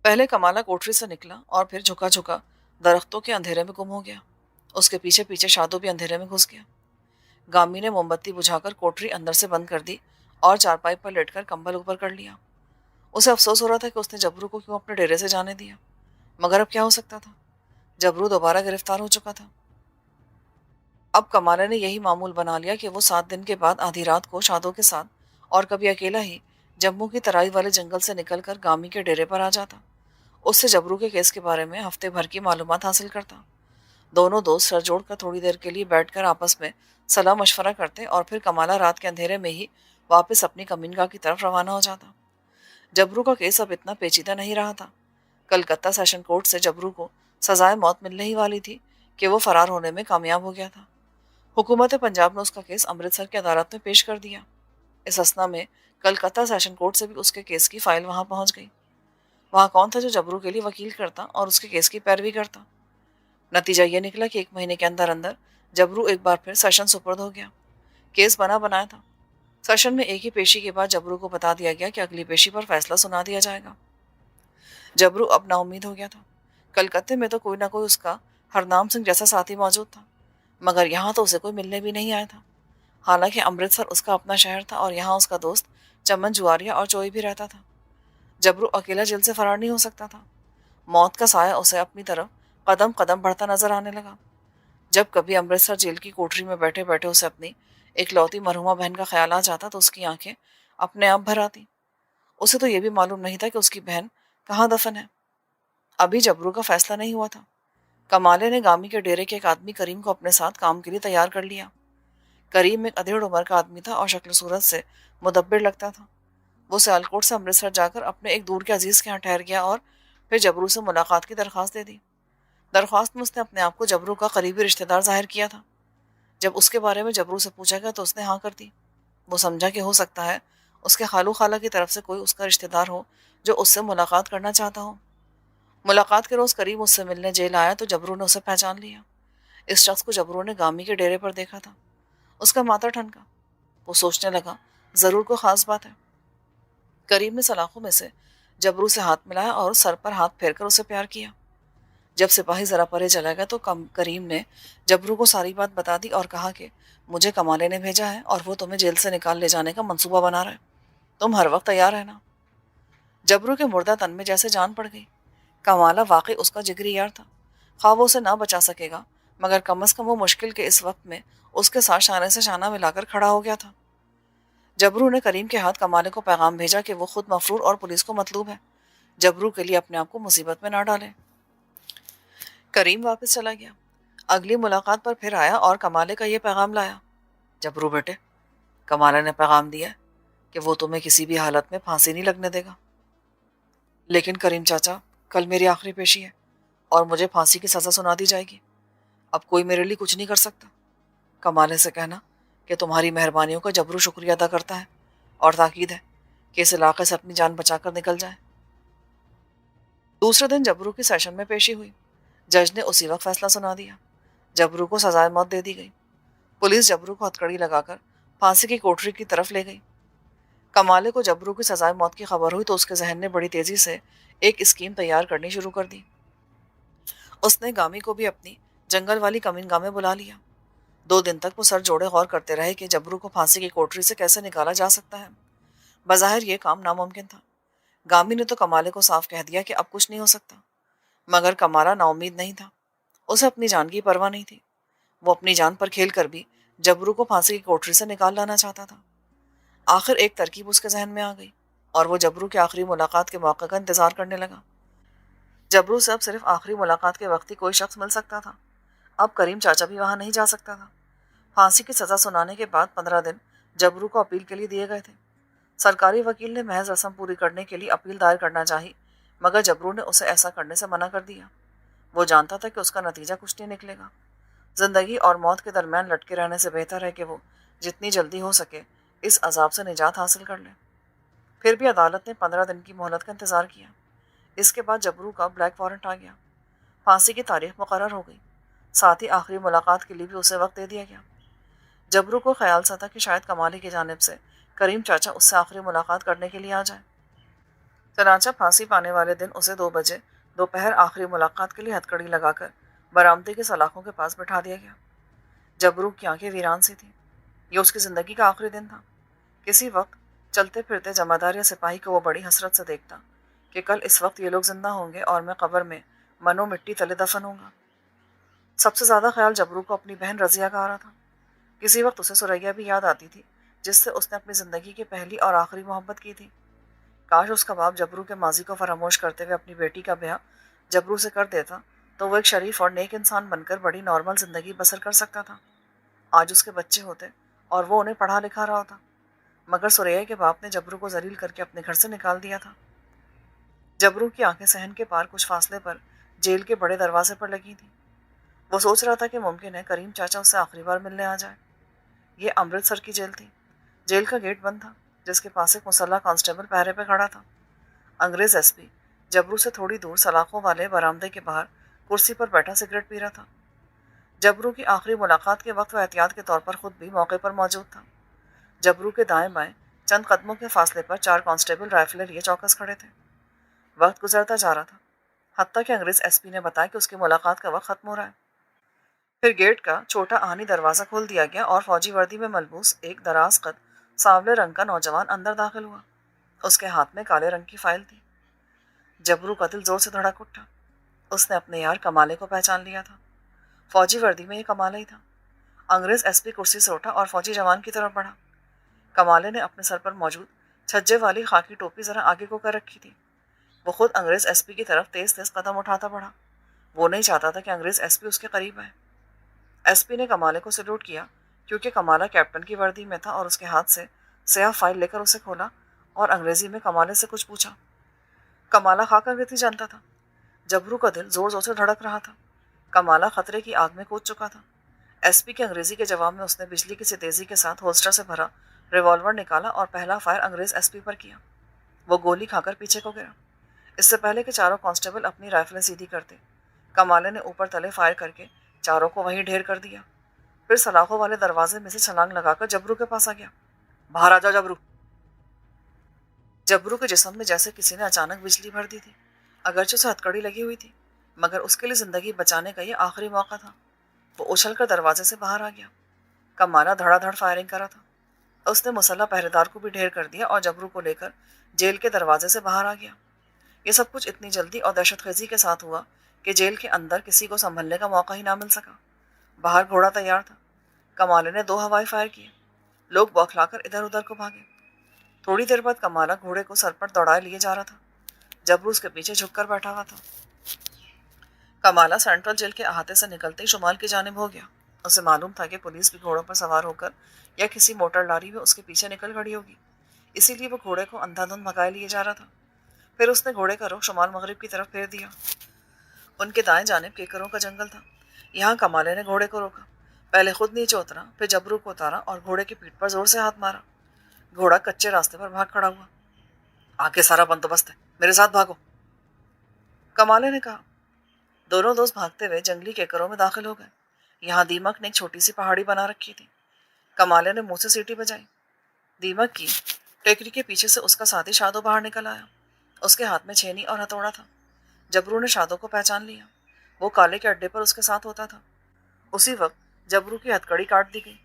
[SPEAKER 1] پہلے کمالہ کوٹری سے نکلا اور پھر جھکا جھکا درختوں کے اندھیرے میں گم ہو گیا۔ اس کے پیچھے پیچھے شادو بھی اندھیرے میں گھس گیا۔ گامی نے موم بتی بجھا کر کوٹری اندر سے بند کر دی اور چارپائی پر لیٹ کر کمبل اوپر کر لیا۔ اسے افسوس ہو رہا تھا کہ اس نے جبرو کو کیوں اپنے ڈیرے سے جانے دیا، مگر اب کیا ہو سکتا تھا؟ جبرو دوبارہ گرفتار ہو چکا تھا۔ اب کمالہ نے یہی معمول بنا لیا کہ وہ 7 دن کے بعد آدھی رات کو شادو کے ساتھ اور کبھی اکیلا ہی جموں کی ترائی والے جنگل سے نکل کر گامی کے ڈیرے پر آ جاتا۔ اس سے جبرو کے کیس کے بارے میں ہفتے بھر کی معلومات حاصل کرتا۔ دونوں دوست سر جوڑ کر تھوڑی دیر کے لیے بیٹھ کر آپس میں صلاح مشورہ کرتے اور پھر کمالہ رات کے اندھیرے میں ہی واپس اپنی کمینگاہ کی طرف روانہ ہو جاتا۔ جبرو کا کیس اب اتنا پیچیدہ نہیں رہا تھا۔ کلکتہ سیشن کورٹ سے جبرو کو سزائے موت ملنے ہی والی تھی کہ وہ فرار ہونے میں کامیاب ہو گیا تھا۔ حکومت پنجاب نے اس کا کیس امرتسر کی عدالت میں پیش کر دیا۔ اس اثنا میں کلکتہ سیشن کورٹ سے بھی اس کے کیس کی فائل وہاں پہنچ گئی۔ وہاں کون تھا جو جبرو کے لیے وکیل کرتا اور اس کے کیس کی پیروی کرتا؟ نتیجہ یہ نکلا کہ 1 مہینے کے اندر اندر جبرو ایک بار پھر سیشن سپرد ہو گیا۔ کیس بنا بنایا تھا۔ سیشن میں ایک ہی پیشی کے بعد جبرو کو بتا دیا گیا کہ اگلی پیشی پر فیصلہ سنا دیا جائے گا۔ جبرو اب نا امید ہو گیا تھا۔ کلکتے میں تو کوئی نہ کوئی اس کا ہرنام سنگھ جیسا ساتھی موجود تھا، مگر یہاں تو اسے کوئی ملنے بھی نہیں آیا تھا۔ حالانکہ امرتسر اس کا اپنا شہر تھا اور یہاں اس کا دوست چمن جواریا اور چوئی بھی رہتا تھا۔ جبرو اکیلا جیل سے فرار نہیں ہو سکتا تھا۔ موت کا سایہ اسے اپنی طرف قدم قدم بڑھتا نظر آنے لگا۔ جب کبھی امرتسر جیل کی کوٹری میں بیٹھے بیٹھے اسے اپنی ایک لوتی مرحومہ بہن کا خیال آ جاتا تو اس کی آنکھیں اپنے آپ بھر آتی۔ اسے تو یہ بھی معلوم نہیں تھا کہ اس کی بہن کہاں دفن ہے۔ ابھی جبرو کا فیصلہ نہیں ہوا تھا۔ کمالے نے گامی کے ڈیرے کے ایک آدمی کریم کو اپنے ساتھ کام کے لیے تیار کر لیا۔ کریم ایک ادھیڑ عمر کا آدمی تھا اور شکل صورت سے مدبر لگتا تھا۔ وہ سیالکوٹ سے امرتسر جا کر اپنے ایک دور کے عزیز کے ہاں ٹھہر گیا اور پھر جبرو سے ملاقات کی درخواست دے دی۔ درخواست میں اس نے اپنے آپ کو جبرو کا قریبی رشتہ دار ظاہر کیا تھا۔ جب اس کے بارے میں جبرو سے پوچھا گیا تو اس نے ہاں کر دی۔ وہ سمجھا کہ ہو سکتا ہے اس کے خالو خالہ کی طرف سے کوئی اس کا رشتہ دار ہو جو اس سے ملاقات کرنا چاہتا ہو۔ ملاقات کے روز کریم اس سے ملنے جیل آیا تو جبرو نے اسے پہچان لیا۔ اس شخص کو جبرو نے گامی کے ڈیرے پر دیکھا تھا۔ اس کا ماتھا ٹھنکا۔ وہ سوچنے لگا ضرور کوئی خاص بات ہے۔ کریم نے سلاخوں میں سے جبرو سے ہاتھ ملایا اور سر پر ہاتھ پھیر کر اسے پیار کیا۔ جب سپاہی ذرا پرے چلا گیا تو کریم نے جبرو کو ساری بات بتا دی اور کہا کہ مجھے کمالے نے بھیجا ہے اور وہ تمہیں جیل سے نکال لے جانے کا منصوبہ بنا رہا ہے۔ تم ہر وقت تیار رہنا۔ جبرو کے مردہ تن میں جیسے جان پڑ گئی۔ کمالہ واقعی اس کا جگری یار تھا۔ خواہ وہ اسے نہ بچا سکے گا مگر کم از کم وہ مشکل کے اس وقت میں اس کے ساتھ شانے سے شانہ ملا کر کھڑا ہو گیا تھا۔ جبرو نے کریم کے ہاتھ کمالے کو پیغام بھیجا کہ وہ خود مفرور اور پولیس کو مطلوب ہے۔ جبرو کے لیے اپنے آپ کو مصیبت میں نہ ڈالے۔ کریم واپس چلا گیا۔ اگلی ملاقات پر پھر آیا اور کمالے کا یہ پیغام لایا، جبرو بیٹے، کمالے نے پیغام دیا کہ وہ تمہیں کسی بھی حالت میں پھانسی نہیں لگنے دے گا۔ لیکن کریم چاچا، کل میری آخری پیشی ہے اور مجھے پھانسی کی سزا سنا دی جائے گی۔ اب کوئی میرے لیے کچھ نہیں کر سکتا۔ کمالے سے کہنا کہ تمہاری مہربانیوں کا جبرو شکریہ ادا کرتا ہے اور تاکید ہے کہ اس علاقے سے اپنی جان بچا کر نکل جائے۔ دوسرے دن جبرو کی سیشن میں پیشی ہوئی۔ جج نے اسی وقت فیصلہ سنا دیا۔ جبرو کو سزائے موت دے دی گئی۔ پولیس جبرو کو ہتھکڑی لگا کر پھانسی کی کوٹری کی طرف لے گئی۔ کمالے کو جبرو کی سزائے موت کی خبر ہوئی تو اس کے ذہن نے بڑی تیزی سے ایک اسکیم تیار کرنی شروع کر دی۔ اس نے گامی کو بھی اپنی جنگل والی کمین گاہ میں بلا لیا۔ 2 دن تک وہ سر جوڑے غور کرتے رہے کہ جبرو کو پھانسی کی کوٹری سے کیسے نکالا جا سکتا ہے۔ बज़ाहिर ये काम नामुमकिन था। गामी ने तो कमाले को साफ कह दिया कि अब कुछ नहीं हो सकता, मगर कमाला नाउम्मीद नहीं था। उसे अपनी जान की परवाह नहीं थी। वो अपनी जान पर खेल कर भी जबरू को फांसी की कोठरी से निकाल लाना चाहता था। आखिर एक तरकीब उसके जहन में आ गई और वो जबरू की आखिरी मुलाकात के मौके का इंतजार करने लगा। जबरू से अब सिर्फ आखिरी मुलाकात के वक्त ही कोई शख्स मिल सकता था। अब करीम चाचा भी वहां नहीं जा सकता था। फांसी की सजा सुनाने के बाद 15 दिन जबरू को अपील के लिए दिए गए थे। सरकारी वकील ने महज रस्म पूरी करने के लिए अपील दायर करना चाही, मगर जबरू ने उसे ऐसा करने से मना कर दिया। वो जानता था कि उसका नतीजा कुछ नहीं निकलेगा। जिंदगी और मौत के दरमियान लटके रहने से बेहतर है कि वो जितनी जल्दी हो सके इस अजाब से निजात हासिल कर ले। फिर भी अदालत ने 15 दिन की मोहलत का इंतजार किया। इसके बाद जबरू का ब्लैक वारंट आ गया। फांसी की तारीख मुकर्रर हो गई। साथ ही आखिरी मुलाकात के लिए भी उसे वक्त दे दिया गया। जबरू को ख्याल सा था कि शायद कमाली की जानिब से करीम चाचा उससे आखिरी मुलाकात करने के लिए आ जाए। चनाचा फांसी पाने वाले दिन उसे 2 बजे दोपहर आखिरी मुलाकात के लिए हथकड़ी लगाकर बरामदे के सलाखों के पास बैठा दिया गया। जबरू की आंखें वीरान सी थी। ये उसकी जिंदगी का आखिरी दिन था। किसी वक्त चलते फिरते जमादार या सिपाही को वो बड़ी हसरत से देखता कि कल इस वक्त ये लोग जिंदा होंगे और मैं कब्र में मनो मिट्टी तले दफन होऊंगा। सबसे ज्यादा ख्याल जबरू को अपनी बहन रजिया का आ रहा था। किसी वक्त उसे सुरैया भी याद आती थी, जिससे उसने अपनी जिंदगी की पहली और आखिरी मोहब्बत की थी। काश उसका बाप जबरू के माजी को फरामोश करते हुए अपनी बेटी का ब्याह जबरू से कर देता, तो वो एक शरीफ और नेक इंसान बनकर बड़ी नॉर्मल जिंदगी बसर कर सकता था। आज उसके बच्चे होते और वो उन्हें पढ़ा लिखा रहा होता। मगर सुरैया के बाप ने जबरू को जलील करके अपने घर से निकाल दिया था। जबरू की आंखें सहन के पार कुछ फासले पर जेल के बड़े दरवाजे पर लगी थी। वो सोच रहा था कि मुमकिन है करीम चाचा उससे आखिरी बार मिलने आ जाए। ये अमृतसर की जेल थी। जेल का गेट बंद था, जिसके पास एक मुसल्ला कांस्टेबल पहरे पे खड़ा था। अंग्रेज एसपी जबरू से थोड़ी दूर सलाखों वाले बरामदे के बाहर कुर्सी पर बैठा सिगरेट पी रहा था। जबरू की आखिरी मुलाकात के वक्त वह एहतियात के तौर पर खुद भी मौके पर मौजूद था। जबरू के दाएं बाएं चंद कदमों के फासले पर 4 कांस्टेबल राइफलें लिए चौकस खड़े थे। वक्त गुजरता जा रहा था, हत्ता कि अंग्रेज एसपी ने बताया कि उसकी मुलाकात का वक्त खत्म हो रहा है। फिर गेट का छोटा आहनी दरवाजा खोल दिया गया और फौजी वर्दी में मलबूस एक दराज कद सांवले रंग का नौजवान अंदर दाखिल हुआ। उसके हाथ में काले रंग की फाइल थी। जबरू का दिल जोर से धड़क उठा। उसने अपने यार कमाले को पहचान लिया था। फौजी वर्दी में ये कमाला ही था। अंग्रेज एसपी कुर्सी से उठा और फौजी जवान की तरफ बढ़ा। कमाले ने अपने सर पर मौजूद छज्जे वाली खाकी टोपी जरा आगे को कर रखी थी। वो खुद अंग्रेज एसपी की तरफ तेज तेज कदम उठाता बढ़ा। वो नहीं चाहता था कि अंग्रेज एसपी उसके करीब आए। एसपी ने कमाले को सल्यूट किया, क्योंकि कमाला कैप्टन की वर्दी में था, और उसके हाथ से स्याह फाइल लेकर उसे खोला और अंग्रेजी में कमाले से कुछ पूछा। कमाला खाकर अंग्रेजी जानता था। जबरू का दिल जोर जोर से धड़क रहा था। कमाला खतरे की आग में कूद चुका था। एसपी के अंग्रेजी के जवाब में उसने बिजली की सी तेजी के साथ होल्स्टर से भरा रिवॉल्वर निकाला और पहला फायर अंग्रेज एसपी पर किया। वो गोली खाकर पीछे को गिरा। इससे पहले कि चारों कांस्टेबल अपनी राइफलें सीधी करते, कमाले ने ऊपर तले फायर करके चारों को वहीं ढेर कर दिया। फिर सलाखों वाले दरवाजे में से छलांग लगाकर जबरू के पास आ गया। बाहर आ जाओ जबरू। जबरू के जिस्म में जैसे किसी ने अचानक बिजली भर दी थी। अगरचे उसे हथकड़ी लगी हुई थी, मगर उसके लिए जिंदगी बचाने का ये आखिरी मौका था। वो उछलकर दरवाजे से बाहर आ गया। कमाला धड़ाधड़ फायरिंग करा था। उसने मुसल्ला पहरेदार को भी ढेर कर दिया और जबरू को लेकर जेल के दरवाजे से बाहर आ गया। ये सब कुछ इतनी जल्दी और दहशतखेजी के साथ हुआ कि जेल के अंदर किसी को संभलने का मौका ही ना मिल सका। बाहर घोड़ा तैयार था। कमाले ने 2 हवाई फायर किए। लोग बौखलाकर इधर उधर को भागे। थोड़ी देर बाद कमाला घोड़े को सर पर दौड़ाए लिए जा रहा था। जबरू उसके पीछे झुककर बैठा हुआ था। कमाला सेंट्रल जेल के अहाते से निकलते ही शुमाल की जानिब हो गया। उसे मालूम था कि पुलिस भी घोड़ों पर सवार होकर या किसी मोटर लारी में उसके पीछे निकल खड़ी होगी, इसीलिए वो घोड़े को अंधाधुंध भगाए लिए जा रहा था। फिर उसने घोड़े का रुख शुमाल मगरिब की तरफ फेर दिया। उनके दाएं जानिब केकरों का जंगल था। यहाँ कमाले ने घोड़े को रोका। पहले खुद नीचे उतरा, फिर जबरू को उतारा और घोड़े की पीठ पर जोर से हाथ मारा। घोड़ा कच्चे रास्ते पर भाग खड़ा हुआ। आगे सारा बंदोबस्त है, मेरे साथ भागो, कमाले ने कहा। दोनों दोस्त भागते हुए जंगली केकरों में दाखिल हो गए। यहाँ दीमक ने एक छोटी सी पहाड़ी बना रखी थी। कमाले ने मुंह से सीटी बजाई। दीमक की टेकरी के पीछे से उसका साथी शादो बाहर निकल आया। उसके हाथ में छेनी और हथौड़ा था। जबरू ने शादो को पहचान लिया। वो काले के अड्डे पर उसके साथ होता था। उसी वक्त जबरू की हथकड़ी काट दी गई।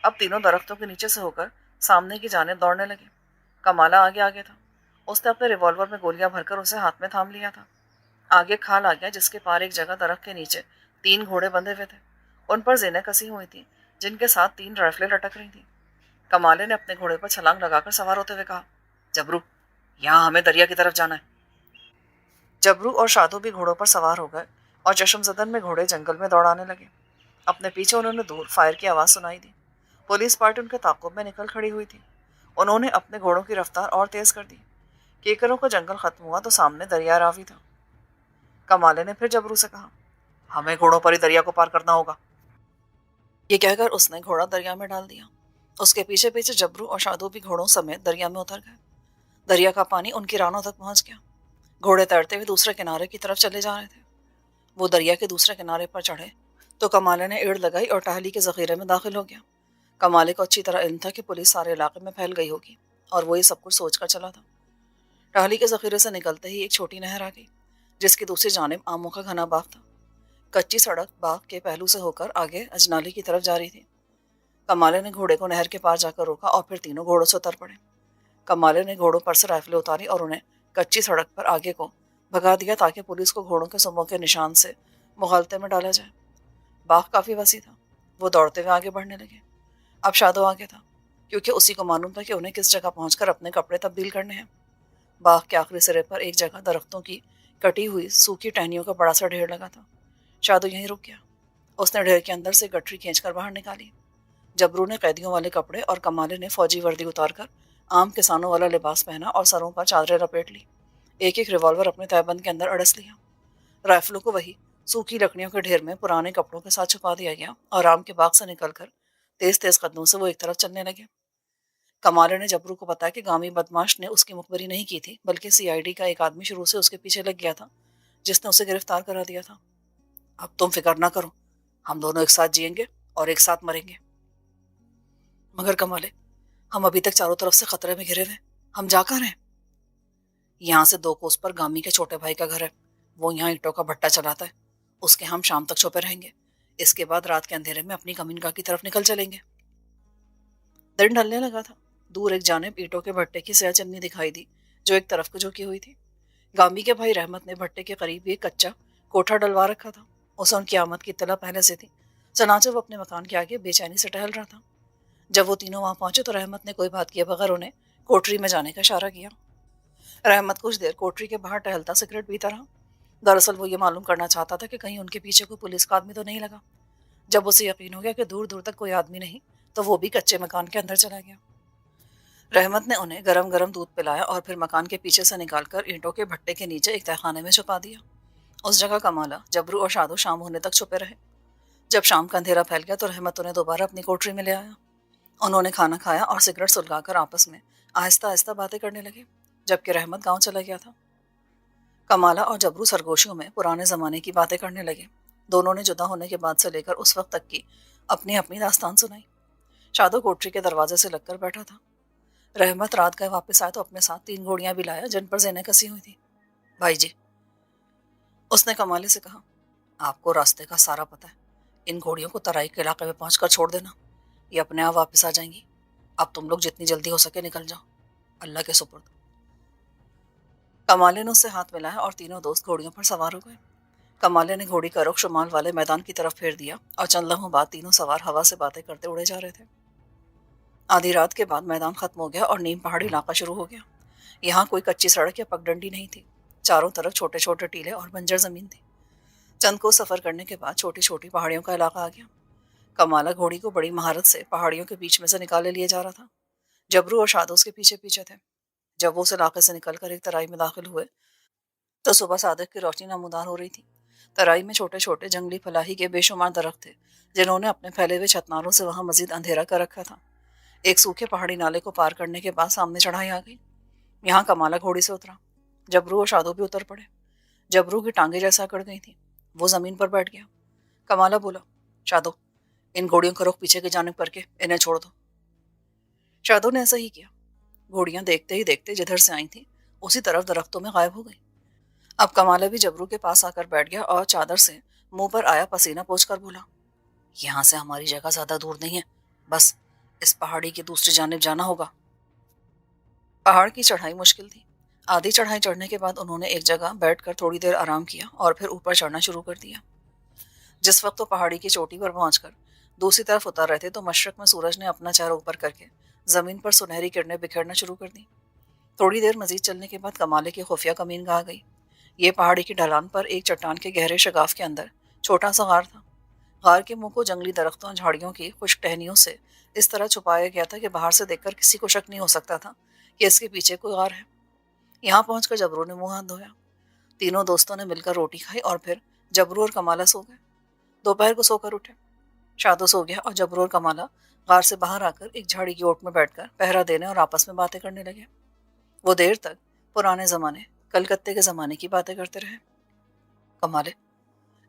[SPEAKER 1] अब तीनों दरख्तों के नीचे से होकर सामने की जानिब दौड़ने लगे। कमाला आगे आगे था। उसने अपने रिवॉल्वर में गोलियां भरकर उसे हाथ में थाम लिया था। आगे खाल आ गया जिसके पार एक जगह दरख्त के नीचे 3 घोड़े बंधे हुए थे। उन पर जेनें कसी हुई थी जिनके साथ 3 राइफलें लटक रही थी। कमाले ने अपने घोड़े पर छलांग लगाकर सवार होते हुए कहा, जबरू, यहाँ हमें दरिया की तरफ जाना है। जबरू और शादू भी घोड़ों पर सवार हो गए और चशमजदन में घोड़े जंगल में दौड़ाने लगे। अपने पीछे उन्होंने दूर फायर की आवाज सुनाई दी। पुलिस पार्टी उनके ताकुब में निकल खड़ी हुई थी। उन्होंने अपने घोड़ों की रफ्तार और तेज कर दी। केकरों का जंगल खत्म हुआ तो सामने दरिया रावी था। कमाले ने फिर जबरू से कहा, हमें घोड़ों पर ही दरिया को पार करना होगा। ये कहकर उसने घोड़ा दरिया में डाल दिया। उसके पीछे पीछे जबरू और शादू भी घोड़ों समेत दरिया में उतर गए। दरिया का पानी उनकी रानों तक पहुंच गया। घोड़े तैरते हुए दूसरे किनारे की तरफ चले जा रहे थे। वो दरिया के दूसरे किनारे पर चढ़े तो कमाले ने एड़ लगाई और टहली के जखीरे में दाखिल हो गया। कमाले को अच्छी तरह इल्म था कि पुलिस सारे इलाके में फैल गई होगी और वो ये सब कुछ सोच कर चला था। टहली के जखीरे से निकलते ही एक छोटी नहर आ गई जिसकी दूसरी जानिब आमों का घना बाग था। कच्ची सड़क बाग के पहलू से होकर आगे अजनाली की तरफ जा रही थी। कमाले ने घोड़े को नहर के पार जाकर रोका और फिर तीनों घोड़ों से उतर पड़े। कमाले ने घोड़ों पर से राइफलें उतारी और उन्हें कच्ची सड़क पर आगे को भगा दिया ताकि पुलिस को घोड़ों के सुबों के निशान से मुगालते में डाला जाए। बाग काफी वसी था। वो दौड़ते हुए आगे बढ़ने लगे। अब शादो आगे था क्योंकि उसी को मालूम था कि उन्हें किस जगह पहुंचकर अपने कपड़े तब्दील करने हैं। बाग के आखिरी सिरे पर एक जगह दरख्तों की कटी हुई सूखी टहनियों का बड़ा सा ढेर लगा था। शादो यहीं रुक गया। उसने ढेर के अंदर से गठरी खींचकर बाहर निकाली। जबरू ने कैदियों वाले कपड़े और कमाले ने फौजी वर्दी उतारकर आम किसानों वाला लिबास पहना और सरों पर चादरें लपेट ली। एक एक रिवॉल्वर अपने तहबंद के अंदर अड़स लिया। राइफलों को वही सूखी लकड़ियों के ढेर में पुराने कपड़ों के साथ छुपा दिया गया और आम के बाग से निकलकर तेज तेज कदमों से वो एक तरफ चलने लगे। कमाले ने जबरू को बताया कि गामी बदमाश ने उसकी मुखबरी नहीं की थी बल्कि सीआईडी का एक आदमी शुरू से उसके पीछे लग गया था जिसने उसे गिरफ्तार करा दिया था। अब तुम फिक्र ना करो, हम दोनों एक साथ जिएंगे और एक साथ मरेंगे। मगर कमाले, हम अभी तक चारों तरफ से खतरे में घिरे हुए, हम जा कहाँ हैं? यहाँ से 2 कोस पर गामी के छोटे भाई का घर है। वो यहाँ ईंटों का भट्टा चलाता है। उसके हम शाम तक छुपे रहेंगे। इसके बाद रात के अंधेरे में अपनी कमीनगाह की तरफ निकल चलेंगे। दिन ढलने लगा था। दूर एक जानिब ईंटों के भट्टे की स्याह चन्नी दिखाई दी जो एक तरफ को झुकी हुई थी। गामी के भाई रहमत ने भट्टे के करीब एक कच्चा कोठा डलवा रखा था। उसे उनकी आमद की इत्तला पहले से थी। चनाचे वो अपने मकान के आगे बेचैनी से टहल रहा था। जब वो तीनों वहां पहुंचे तो रहमत ने कोई बात किए बगैर उन्हें कोठरी में जाने का इशारा किया। रहमत कुछ देर कोठरी के बाहर टहलता सिगरेट पीता रहा। दरअसल वो ये मालूम करना चाहता था कि कहीं उनके पीछे कोई पुलिस का आदमी तो नहीं लगा। जब उसे यकीन हो गया कि दूर दूर तक कोई आदमी नहीं तो वो भी कच्चे मकान के अंदर चला गया। रहमत ने उन्हें गरम गरम दूध पिलाया और फिर मकान के पीछे से निकालकर ईंटों के भट्टे के नीचे एक तहखाने में छुपा दिया। उस जगह कमाला, जबरू और शादू शाम होने तक छुपे रहे। जब शाम का अंधेरा फैल गया तो रहमत उन्हें दोबारा अपनी कोठरी में ले आया। उन्होंने खाना खाया और सिगरेट सुलगाकर आपस में आहिस्ता आहिस्ता बातें करने लगे जबकि रहमत गांव चला गया था। कमाला और जबरू सरगोशियों में पुराने जमाने की बातें करने लगे। दोनों ने जुदा होने के बाद से लेकर उस वक्त तक की अपनी अपनी दास्तान सुनाई। शादो कोठरी के दरवाजे से लगकर बैठा था। रहमत रात गए वापस आए तो अपने साथ 3 घोड़ियां भी लाया जिन पर ज़ेनें कसी हुई थी। भाई जी, उसने कमाले से कहा, आपको रास्ते का सारा पता है। इन घोड़ियों को तराई के इलाके में पहुंचकर छोड़ देना, ये अपने आप वापस आ जाएंगी। अब तुम लोग जितनी जल्दी हो सके निकल जाओ, अल्लाह के सुपुर्द। कमाले ने उससे हाथ मिलाया और तीनों दोस्त घोड़ियों पर सवार हो गए। कमाले ने घोड़ी का रुख शुमाल वाले मैदान की तरफ फेर दिया और चंद लम्हों बाद तीनों सवार हवा से बातें करते उड़े जा रहे थे। आधी रात के बाद मैदान खत्म हो गया और नीम पहाड़ी इलाका शुरू हो गया। यहाँ कोई कच्ची सड़क या पगडंडी नहीं थी। चारों तरफ छोटे छोटे टीले और बंजर जमीन थी। चंद को सफर करने के बाद छोटी छोटी पहाड़ियों का इलाका आ गया। कमाला घोड़ी को बड़ी महारत से पहाड़ियों के बीच में से निकाले लिए जा रहा था। जबरू और शादो उसके पीछे पीछे थे। जब वो उस इलाके से निकलकर एक तराई में दाखिल हुए तो सुबह सादक की रोशनी नमूदार हो रही थी। तराई में छोटे छोटे जंगली फलाही के बेशुमार दरख्त थे जिन्होंने अपने फैले हुए छतनारों से वहां मजीद अंधेरा कर रखा था। एक सूखे पहाड़ी नाले को पार करने के बाद सामने चढ़ाई आ गई। यहाँ कमाला घोड़ी से उतरा। जबरू और शादो भी उतर पड़े। जबरू की टांगे जैसा अकड़ गई थी। वो जमीन पर बैठ गया। कमाला बोला, शादो, इन घोड़ियों का रुख पीछे की जानिब करके इन्हें छोड़ दो। शादो ने ऐसा ही किया। घोड़ियां देखते ही देखते जिधर से आई थी उसी तरफ दरख्तों में गायब हो गई। अब कमाला भी जबरू के पास आकर बैठ गया और चादर से मुंह पर आया पसीना पोंछकर बोला, यहाँ से हमारी जगह ज्यादा दूर नहीं है, बस इस पहाड़ी की दूसरी जानिब जाना होगा। پہاڑ کی چڑھائی مشکل تھی۔ آدھی چڑھائی چڑھنے کے بعد انہوں نے ایک جگہ بیٹھ کر تھوڑی دیر آرام کیا اور پھر اوپر چڑھنا شروع کر دیا۔ جس وقت وہ پہاڑی کی چوٹی پر پہنچ کر دوسری طرف اتر رہے تھے تو مشرق میں سورج نے اپنا چہرہ اوپر کر کے زمین پر سنہری کرنیں بکھیرنا شروع کر دی۔ تھوڑی دیر مزید چلنے کے بعد کمالے کی خفیہ کمین گاہ گئی۔ یہ پہاڑی کی ڈھلان پر ایک چٹان کے گہرے شگاف کے اندر چھوٹا سا غار تھا۔ غار کے منہ کو جنگلی درختوں اور جھاڑیوں کی خشک ٹہنیوں سے اس طرح چھپایا گیا تھا کہ باہر سے دیکھ کر کسی کو شک نہیں ہو سکتا تھا کہ اس کے پیچھے کوئی غار ہے۔ یہاں پہنچ کر جبرو نے منہ ہاتھ دھویا۔ تینوں دوستوں نے مل کر روٹی کھائی اور پھر جبرو اور کمالہ سو گئے۔ دوپہر کو سو کر اٹھے۔ شادو سو گیا اور جبرو اور کمالہ غار سے باہر آ کر ایک جھاڑی کی اوٹ میں بیٹھ کر پہرا دینے اور آپس میں باتیں کرنے لگے۔ وہ دیر تک پرانے زمانے، کلکتے کے زمانے کی باتیں کرتے رہے۔ کمالے،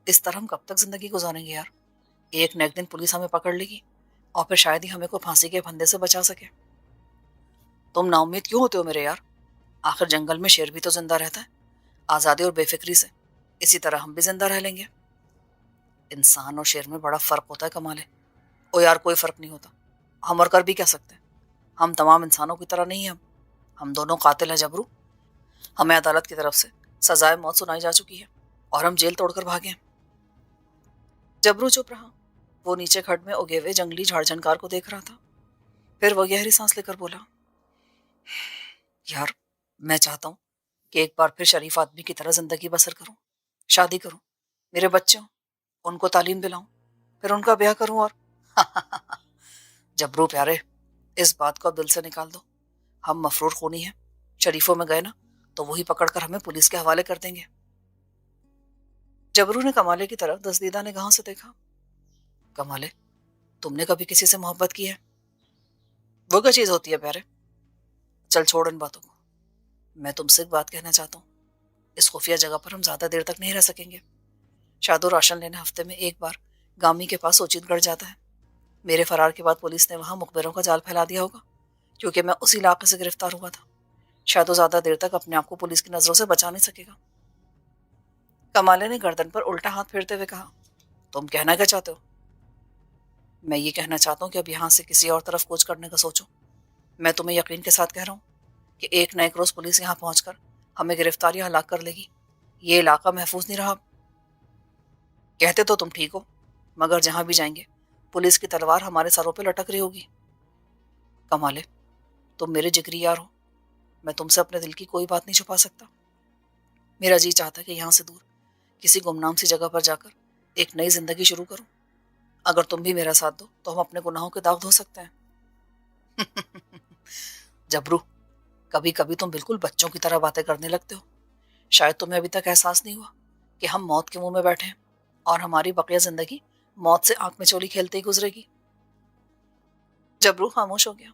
[SPEAKER 1] اس طرح ہم کب تک زندگی گزاریں گے یار؟ ایک نہ ایک دن پولیس ہمیں پکڑ لے گی اور پھر شاید ہی ہمیں کو پھانسی کے پھندے سے بچا سکے۔ تم نا امید کیوں ہوتے ہو میرے یار؟ آخر جنگل میں شیر بھی تو زندہ رہتا ہے، آزادی اور بے فکری سے۔ اسی طرح ہم بھی زندہ رہ لیں گے۔ انسان اور شیر میں بڑا فرق ہوتا ہے کمالے۔ او یار، کوئی فرق نہیں ہوتا، ہم اور کر بھی کیا سکتے ہیں؟ ہم تمام انسانوں کی طرح نہیں ہیں۔ ہم دونوں قاتل ہیں جبرو۔ ہمیں عدالت کی طرف سے سزائے موت سنائی جا چکی ہے اور ہم جیل توڑ کر بھاگے ہیں۔ جبرو چپ رہا۔ وہ نیچے کھڈ میں اگے ہوئے جنگلی جھاڑ جھنکار کو دیکھ رہا تھا۔ پھر وہ گہری سانس لے کر بولا، یار میں چاہتا ہوں کہ ایک بار پھر شریف آدمی کی طرح زندگی بسر کروں، شادی کروں، میرے بچے ہوں، ان کو تعلیم دلاؤں، پھر ان کا بیاہ کروں اور جبرو پیارے، اس بات کو اب دل سے نکال دو۔ ہم مفرور خونی ہیں، شریفوں میں گئے نا تو وہی پکڑ کر ہمیں پولیس کے حوالے کر دیں گے۔ جبرو نے کمالے کی طرف دزدیدہ نگاہوں سے دیکھا۔ کمالے، تم نے کبھی کسی سے محبت کی ہے؟ وہ کیا چیز ہوتی ہے پیارے؟ چل چھوڑ ان باتوں کو، میں تم سے ایک بات کہنا چاہتا ہوں۔ اس خفیہ جگہ پر ہم زیادہ دیر تک نہیں رہ سکیں گے۔ شادو راشن لینے ہفتے میں ایک بار گامی کے پاس سوچیت گڑھ جاتا ہے۔ میرے فرار کے بعد پولیس نے وہاں مخبروں کا جال پھیلا دیا ہوگا، کیونکہ میں اسی علاقے سے گرفتار ہوا تھا۔ شادو زیادہ دیر تک اپنے آپ کو پولیس کی نظروں سے بچا نہیں سکے گا۔ کمالے نے گردن پر الٹا ہاتھ پھیرتے ہوئے کہا، تم کہنا کیا چاہتے ہو؟ میں یہ کہنا چاہتا ہوں کہ اب یہاں سے کسی اور طرف کوچ کرنے کا سوچو۔ میں تمہیں یقین کے ساتھ کہہ رہا ہوں کہ ایک نہ ایک روز پولیس یہاں پہنچ کر ہمیں گرفتار یا ہلاک کر لے گی۔ یہ علاقہ محفوظ نہیں رہا۔ کہتے تو تم ٹھیک ہو، مگر جہاں بھی جائیں گے پولیس کی تلوار ہمارے سروں پہ لٹک رہی ہوگی۔ کمالے، تم میرے جگری یار ہو، میں تم سے اپنے دل کی کوئی بات نہیں چھپا سکتا۔ میرا جی چاہتا کہ یہاں سے دور کسی گمنام سی جگہ پر جا کر ایک نئی زندگی شروع کروں۔ اگر تم بھی میرا ساتھ دو تو ہم اپنے گناہوں کے داغ دھو سکتے ہیں۔ جبرو، کبھی کبھی تم بالکل بچوں کی طرح باتیں کرنے لگتے ہو۔ شاید تمہیں ابھی تک احساس نہیں ہوا کہ ہم موت کے منہ میں بیٹھے ہیں اور ہماری بقیہ زندگی موت سے آنکھ میں چولی کھیلتے ہی گزرے گی۔ جبرو خاموش ہو گیا۔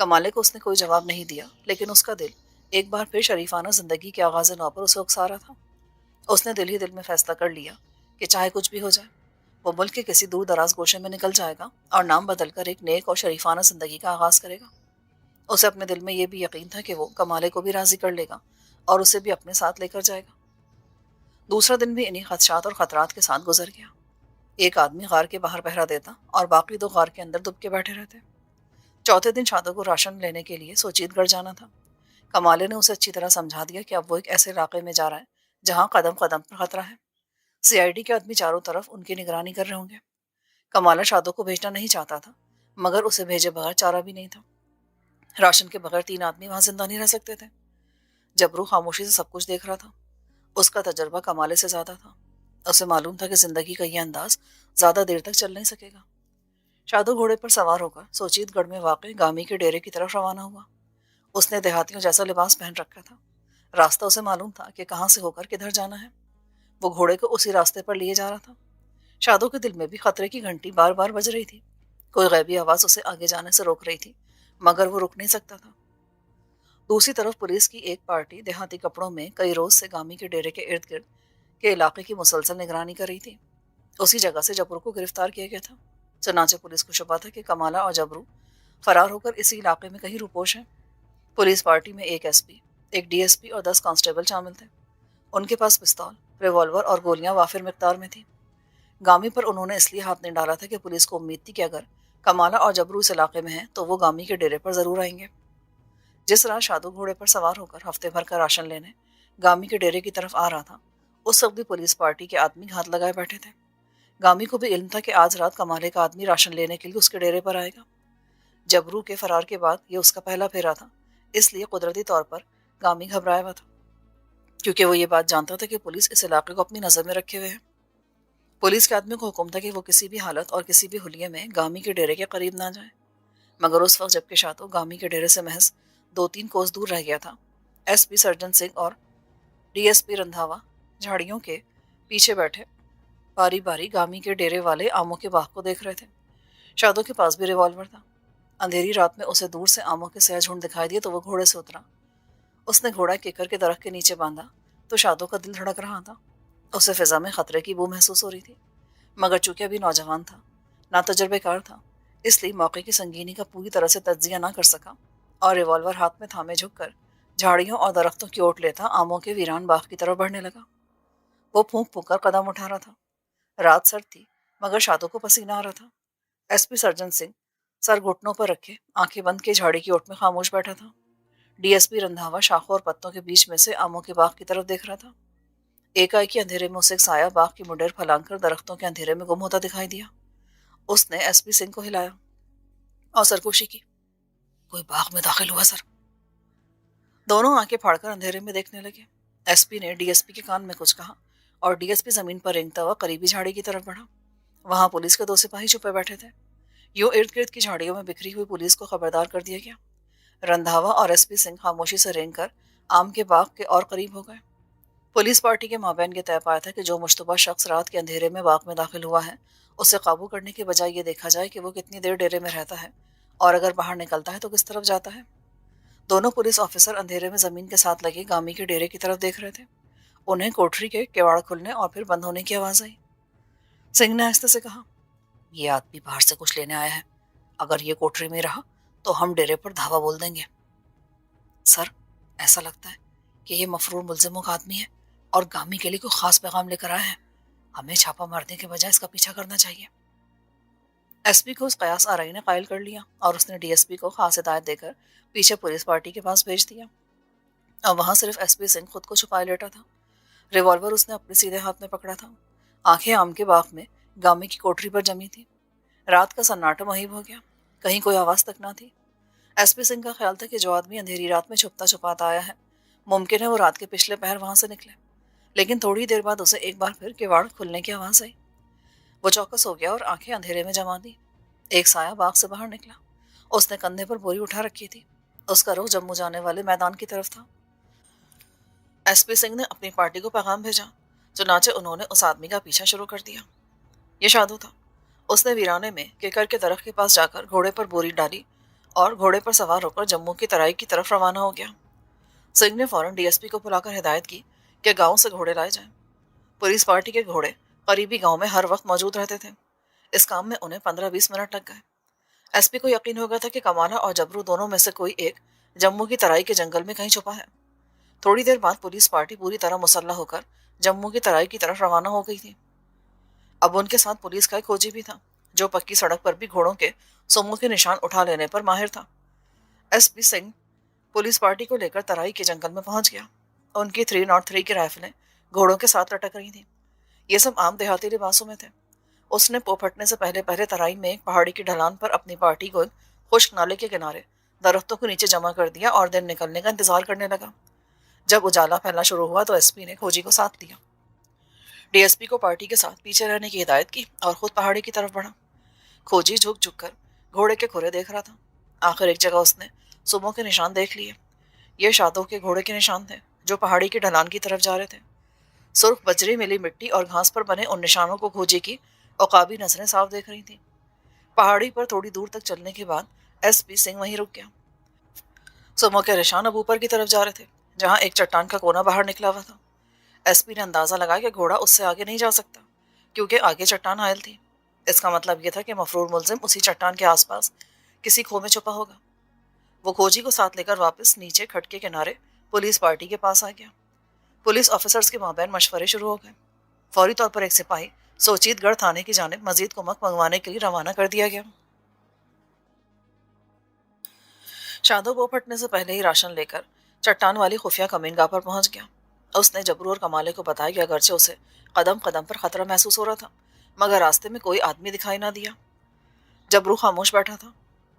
[SPEAKER 1] کمالے کو اس نے کوئی جواب نہیں دیا، لیکن اس کا دل ایک بار پھر شریفانہ زندگی کے آغاز نو پر اسے اکسا رہا تھا۔ اس نے دل ہی دل میں فیصلہ کر لیا کہ چاہے کچھ بھی ہو جائے، وہ ملک کے کسی دور دراز گوشے میں نکل جائے گا اور نام بدل کر ایک نیک اور شریفانہ زندگی کا آغاز کرے گا۔ اسے اپنے دل میں یہ بھی یقین تھا کہ وہ کمالے کو بھی راضی کر لے گا اور اسے بھی اپنے ساتھ لے کر جائے گا۔ دوسرا دن بھی انہی خدشات اور خطرات کے ساتھ گزر گیا۔ ایک آدمی غار کے باہر پہرا دیتا اور باقی دو غار کے اندر دب کے بیٹھے رہتے۔ چوتھے دن شادو کو راشن لینے کے لیے سوچیت گڑھ جانا تھا۔ کمالے نے اسے اچھی طرح سمجھا دیا کہ اب وہ ایک ایسے علاقے میں جا رہا ہے جہاں قدم قدم پر خطرہ ہے۔ CID کے آدمی چاروں طرف ان کی نگرانی کر رہے ہوں گے۔ کمالہ شادو کو بھیجنا نہیں چاہتا تھا، مگر اسے بھیجے بغیر چارہ بھی نہیں تھا۔ راشن کے بغیر 3 آدمی وہاں زندہ نہیں رہ سکتے تھے۔ جبرو خاموشی سے سب کچھ دیکھ رہا تھا۔ اس کا تجربہ کمالے سے زیادہ تھا۔ اسے معلوم تھا کہ زندگی کا یہ انداز زیادہ دیر تک چل نہیں سکے گا۔ شادو گھوڑے پر سوار ہو کر سوچیت گڑھ میں واقع گامی کے ڈیرے کی طرف روانہ ہوا۔ اس نے دیہاتیوں جیسا لباس پہن رکھا تھا۔ راستہ اسے معلوم تھا کہ کہاں سے ہو کر کدھر جانا ہے۔ وہ گھوڑے کو اسی راستے پر لیے جا رہا تھا۔ شادو کے دل میں بھی خطرے کی گھنٹی بار بار بج رہی تھی۔ کوئی غیبی آواز اسے آگے جانے سے روک رہی تھی، مگر وہ رک نہیں سکتا تھا۔ دوسری طرف پولیس کی ایک پارٹی دیہاتی کپڑوں میں کئی روز سے گامی کے ڈیرے کے ارد گرد کے علاقے کی مسلسل نگرانی کر رہی تھی۔ اسی جگہ سے جبرو کو گرفتار کیا گیا تھا۔ چنانچہ پولیس کو شبہ تھا کہ کمالہ اور جبرو فرار ہو کر اسی علاقے میں کہیں روپوش ہیں۔ پولیس پارٹی میں ایک SP، ایک DSP اور 10 کانسٹیبل شامل تھے۔ ان کے پاس پستول، ریوالور اور گولیاں وافر مقدار میں تھیں۔ گامی پر انہوں نے اس لیے ہاتھ نہیں ڈالا تھا کہ پولیس کو امید تھی کہ اگر کمالہ اور جبرو اس علاقے میں ہیں تو وہ گامی کے ڈیرے پر ضرور آئیں گے۔ जिस रात शादू घोड़े पर सवार होकर हफ्ते भर का राशन लेने गामी के डेरे की तरफ आ रहा था, उस वक्त भी पुलिस पार्टी के आदमी घात लगाए बैठे थे। गामी को भी इल्म था कि आज रात कमाले का आदमी राशन लेने के लिए उसके डेरे पर आएगा। जबरू के फरार के बाद ये उसका पहला फेरा था, इसलिए कुदरती तौर पर गामी घबराया हुआ था, क्योंकि वो ये बात जानता था कि पुलिस इस इलाके को अपनी नजर में रखे हुए है। पुलिस के आदमी को हुक्म था कि वो किसी भी हालत और किसी भी हुलिये में गामी के डेरे के करीब ना जाए। मगर उस वक्त जबकि शातो गामी के डेरे से महज 2-3 कोस दूर रह गया था, एसपी सर्जन सिंह और डीएसपी रंधावा झाड़ियों के पीछे बैठे बारी बारी गामी के डेरे वाले आमों के बाग को देख रहे थे। शादो के पास भी रिवॉल्वर था। अंधेरी रात में उसे दूर से आमों के सह झुंड दिखाई दिए तो वो घोड़े से उतरा। उसने घोड़ा केकर के दरख्त के नीचे बांधा तो शादो का दिल धड़क रहा था। उसे फिजा में खतरे की बू महसूस हो रही थी, मगर चूंकि अभी नौजवान था, ना तजर्बेकार था, इसलिए मौके की संगीनी का पूरी तरह से तज्जिया ना कर सका और रिवॉल्वर हाथ में थामे झुककर झाड़ियों और दरख्तों की ओट लेता आमों के वीरान बाग की तरफ बढ़ने लगा। वो फूंक फूंक कर कदम उठा रहा था। रात सर्द थी, मगर शादो को पसीना आ रहा था। एसपी सर्जन सिंह सर घुटनों पर रखे आंखें बंद के झाड़ी की ओट में खामोश बैठा था। डीएसपी रंधावा शाखों और पत्तों के बीच में से आमों के बाग की तरफ देख रहा था। एकाएकी अंधेरे में उसे एक साया बाग की मुंडेर फैलांग कर दरख्तों के अंधेरे में गुम होता दिखाई दिया। उसने एसपी सिंह को हिलाया और सरगोशी की। कोई बाग में दाखिल हुआ सर। दोनों आंखें फाड़कर अंधेरे में देखने लगे। एसपी ने डीएसपी के कान में कुछ कहा और डीएसपी जमीन पर रेंगता हुआ करीबी झाड़ी की तरफ बढ़ा। वहां पुलिस के 2 सिपाही छुपे बैठे थे। यूं इर्द गिर्द की झाड़ियों में बिखरी हुई पुलिस को खबरदार कर दिया गया। रंधावा और एसपी सिंह खामोशी से रेंग कर आम के बाग के और करीब हो गए। पुलिस पार्टी के माबैन ये तय पाया था कि जो मुश्तबा शख्स रात के अंधेरे में बाग में दाखिल हुआ है, उसे काबू करने के बजाय ये देखा जाए कि वो कितनी देर डेरे में रहता है और अगर बाहर निकलता है तो किस तरफ जाता है। दोनों पुलिस ऑफिसर अंधेरे में जमीन के साथ लगे गामी के डेरे की तरफ देख रहे थे। उन्हें कोठरी के किवाड़ खुलने और फिर बंद होने की आवाज आई। सिंह ने आहिस्ते से कहा, ये आदमी बाहर से कुछ लेने आया है। अगर ये कोठरी में रहा तो हम डेरे पर धावा बोल देंगे। सर, ऐसा लगता है कि ये मफरूर मुलजिमों का आदमी है और गामी के लिए कोई खास पैगाम लेकर आया है। हमें छापा मारने के बजाय इसका पीछा करना चाहिए। एसपी को उस कयास आरई ने कायल कर लिया और उसने डीएसपी को खास हिदायत देकर पीछे पुलिस पार्टी के पास भेज दिया। अब वहां सिर्फ एसपी सिंह खुद को छुपाए लेटा था। रिवॉल्वर उसने अपने सीधे हाथ में पकड़ा था। आंखें आम के बाग में गामी की कोठरी पर जमी थी। रात का सन्नाटा महीब हो गया, कहीं कोई आवाज तक ना थी। एसपी सिंह का ख्याल था कि जो आदमी अंधेरी रात में छुपता छुपाता आया है, मुमकिन है वो रात के पिछले पहर वहां से निकले। लेकिन थोड़ी देर बाद उसे एक बार फिर किवाड़ खुलने की आवाज आई। वो चौकस हो गया और आंखें अंधेरे में जमा दी। एक साया बाग से बाहर निकला। उसने कंधे पर बोरी उठा रखी थी। उसका रुख जम्मू जाने वाले मैदान की तरफ था। एसपी सिंह ने अपनी पार्टी को पैगाम भेजा, चुनाचे उन्होंने उस आदमी का पीछा शुरू कर दिया। ये शादू था। उसने वीराने में केकर के दरख्त के पास जाकर घोड़े पर बोरी डाली और घोड़े पर सवार होकर जम्मू की तराई की तरफ रवाना हो गया। सिंह ने फौरन डीएसपी को बुलाकर हिदायत की कि गांव से घोड़े लाए जाएं। पुलिस पार्टी के घोड़े करीबी गांव में हर वक्त मौजूद रहते थे। इस काम में उन्हें 15-20 मिनट लग गए। एसपी को यकीन हो गया था कि कमाला और जबरू दोनों में से कोई एक जम्मू की तराई के जंगल में कहीं छुपा है। थोड़ी देर बाद पुलिस पार्टी पूरी तरह मुसल्लह होकर जम्मू की तराई की तरफ रवाना हो गई थी। अब उनके साथ पुलिस का एक खोजी भी था, जो पक्की सड़क पर भी घोड़ों के सुमों के निशान उठा लेने पर माहिर था। एसपी सिंह पुलिस पार्टी को लेकर तराई के जंगल में पहुंच गया। उनकी 303 की राइफलें घोड़ों के साथ लटक रही थी। ये सब आम देहाती लिबासों में थे। उसने पो फटने से पहले पहले तराई में एक पहाड़ी की ढलान पर अपनी पार्टी को एक खुश्क नाले के किनारे दरख्तों के नीचे जमा कर दिया और दिन निकलने का इंतजार करने लगा। जब उजाला फैलना शुरू हुआ तो एसपी ने खोजी को साथ लिया। डीएसपी को पार्टी के साथ पीछे रहने की हिदायत की और खुद पहाड़ी की तरफ बढ़ा। खोजी झुक झुक कर घोड़े के खुरे देख रहा था। आखिर एक जगह उसने सुमों के निशान देख लिए। ये शादों के घोड़े के निशान थे, जो पहाड़ी की ढलान की तरफ जा रहे थे। सुर्ख बजरी मिली मिट्टी और घास पर बने उन निशानों को खोजी की औकाबी नजरें साफ देख रही थी। पहाड़ी पर थोड़ी दूर तक चलने के बाद एसपी सिंह वहीं रुक गया। सुमो के निशान अब ऊपर की तरफ जा रहे थे, जहां एक चट्टान का कोना बाहर निकला हुआ था। एसपी ने अंदाजा लगाया कि घोड़ा उससे आगे नहीं जा सकता, क्योंकि आगे चट्टान हायल थी। इसका मतलब यह था कि मफरूर मुलजिम उसी चट्टान के आसपास किसी खो में छुपा होगा। वो खोजी को साथ लेकर वापस नीचे खट के किनारे पुलिस पार्टी के पास आ गया। पुलिस ऑफिसर्स के माबैन मशवरे शुरू हो गए। फौरी तौर पर एक सिपाही सोचीतगढ़ थाने की जानिब मजीद कुमक मंगवाने के लिए रवाना कर दिया गया। شادو وہ پھٹنے سے پہلے ہی راشن لے کر چٹان والی خفیہ کمین گاہ پر پہنچ گیا۔ اس نے جبرو اور کمالے کو بتایا کہ اگرچہ اسے قدم قدم پر خطرہ محسوس ہو رہا تھا مگر راستے میں کوئی آدمی دکھائی نہ دیا۔ جبرو خاموش بیٹھا تھا۔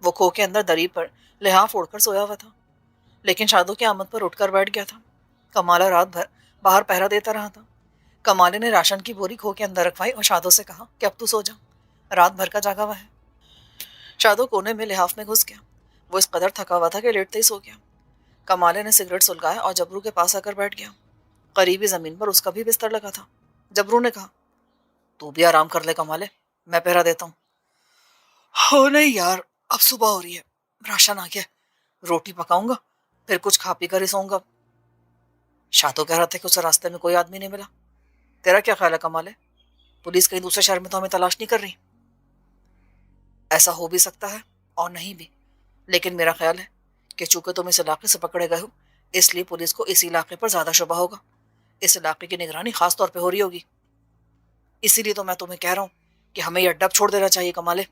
[SPEAKER 1] وہ کھو کے اندر دری پر لحاف اوڑھ کر سویا ہوا تھا، لیکن شادو کی آمد پر اٹھ کر بیٹھ گیا تھا۔ کمالا رات بھر باہر پہرا دیتا رہا تھا۔ کمالے نے راشن کی بوری کھو کے اندر رکھوائی اور شادو سے کہا کہ اب تو سو جا، رات بھر کا جاگا ہوا ہے۔ شادو کونے میں لحاف میں گھس گیا۔ وہ اس قدر تھکا ہوا تھا کہ لیٹتے ہی سو گیا۔ کمالے نے سگریٹ سلگایا اور جبرو کے پاس آ کر بیٹھ گیا۔ قریبی زمین پر اس کا بھی بستر لگا تھا۔ جبرو نے کہا، تو بھی آرام کر لے کمالے، میں پہرا دیتا ہوں۔ ہو نہیں یار، اب صبح ہو رہی ہے، راشن آ گیا، روٹی پکاؤں گا، پھر کچھ کھا پی کر ہی سوؤں گا۔ شادو کہہ رہا تھا کہ اسے راستے میں کوئی آدمی نہیں ملا۔ تیرا کیا خیال ہے کمالے؟ پولیس کہیں دوسرے شہر میں تو ہمیں تلاش نہیں کر رہی؟ ایسا ہو بھی سکتا ہے اور نہیں بھی، لیکن میرا خیال ہے کہ چونکہ تم اس علاقے سے پکڑے گئے ہو، اس لیے پولیس کو اسی علاقے پر زیادہ شبہ ہوگا۔ اس علاقے کی نگرانی خاص طور پہ ہو رہی ہوگی۔ اسی لیے تو میں تمہیں کہہ رہا ہوں کہ ہمیں یہ اڈا چھوڑ دینا چاہیے کمالے۔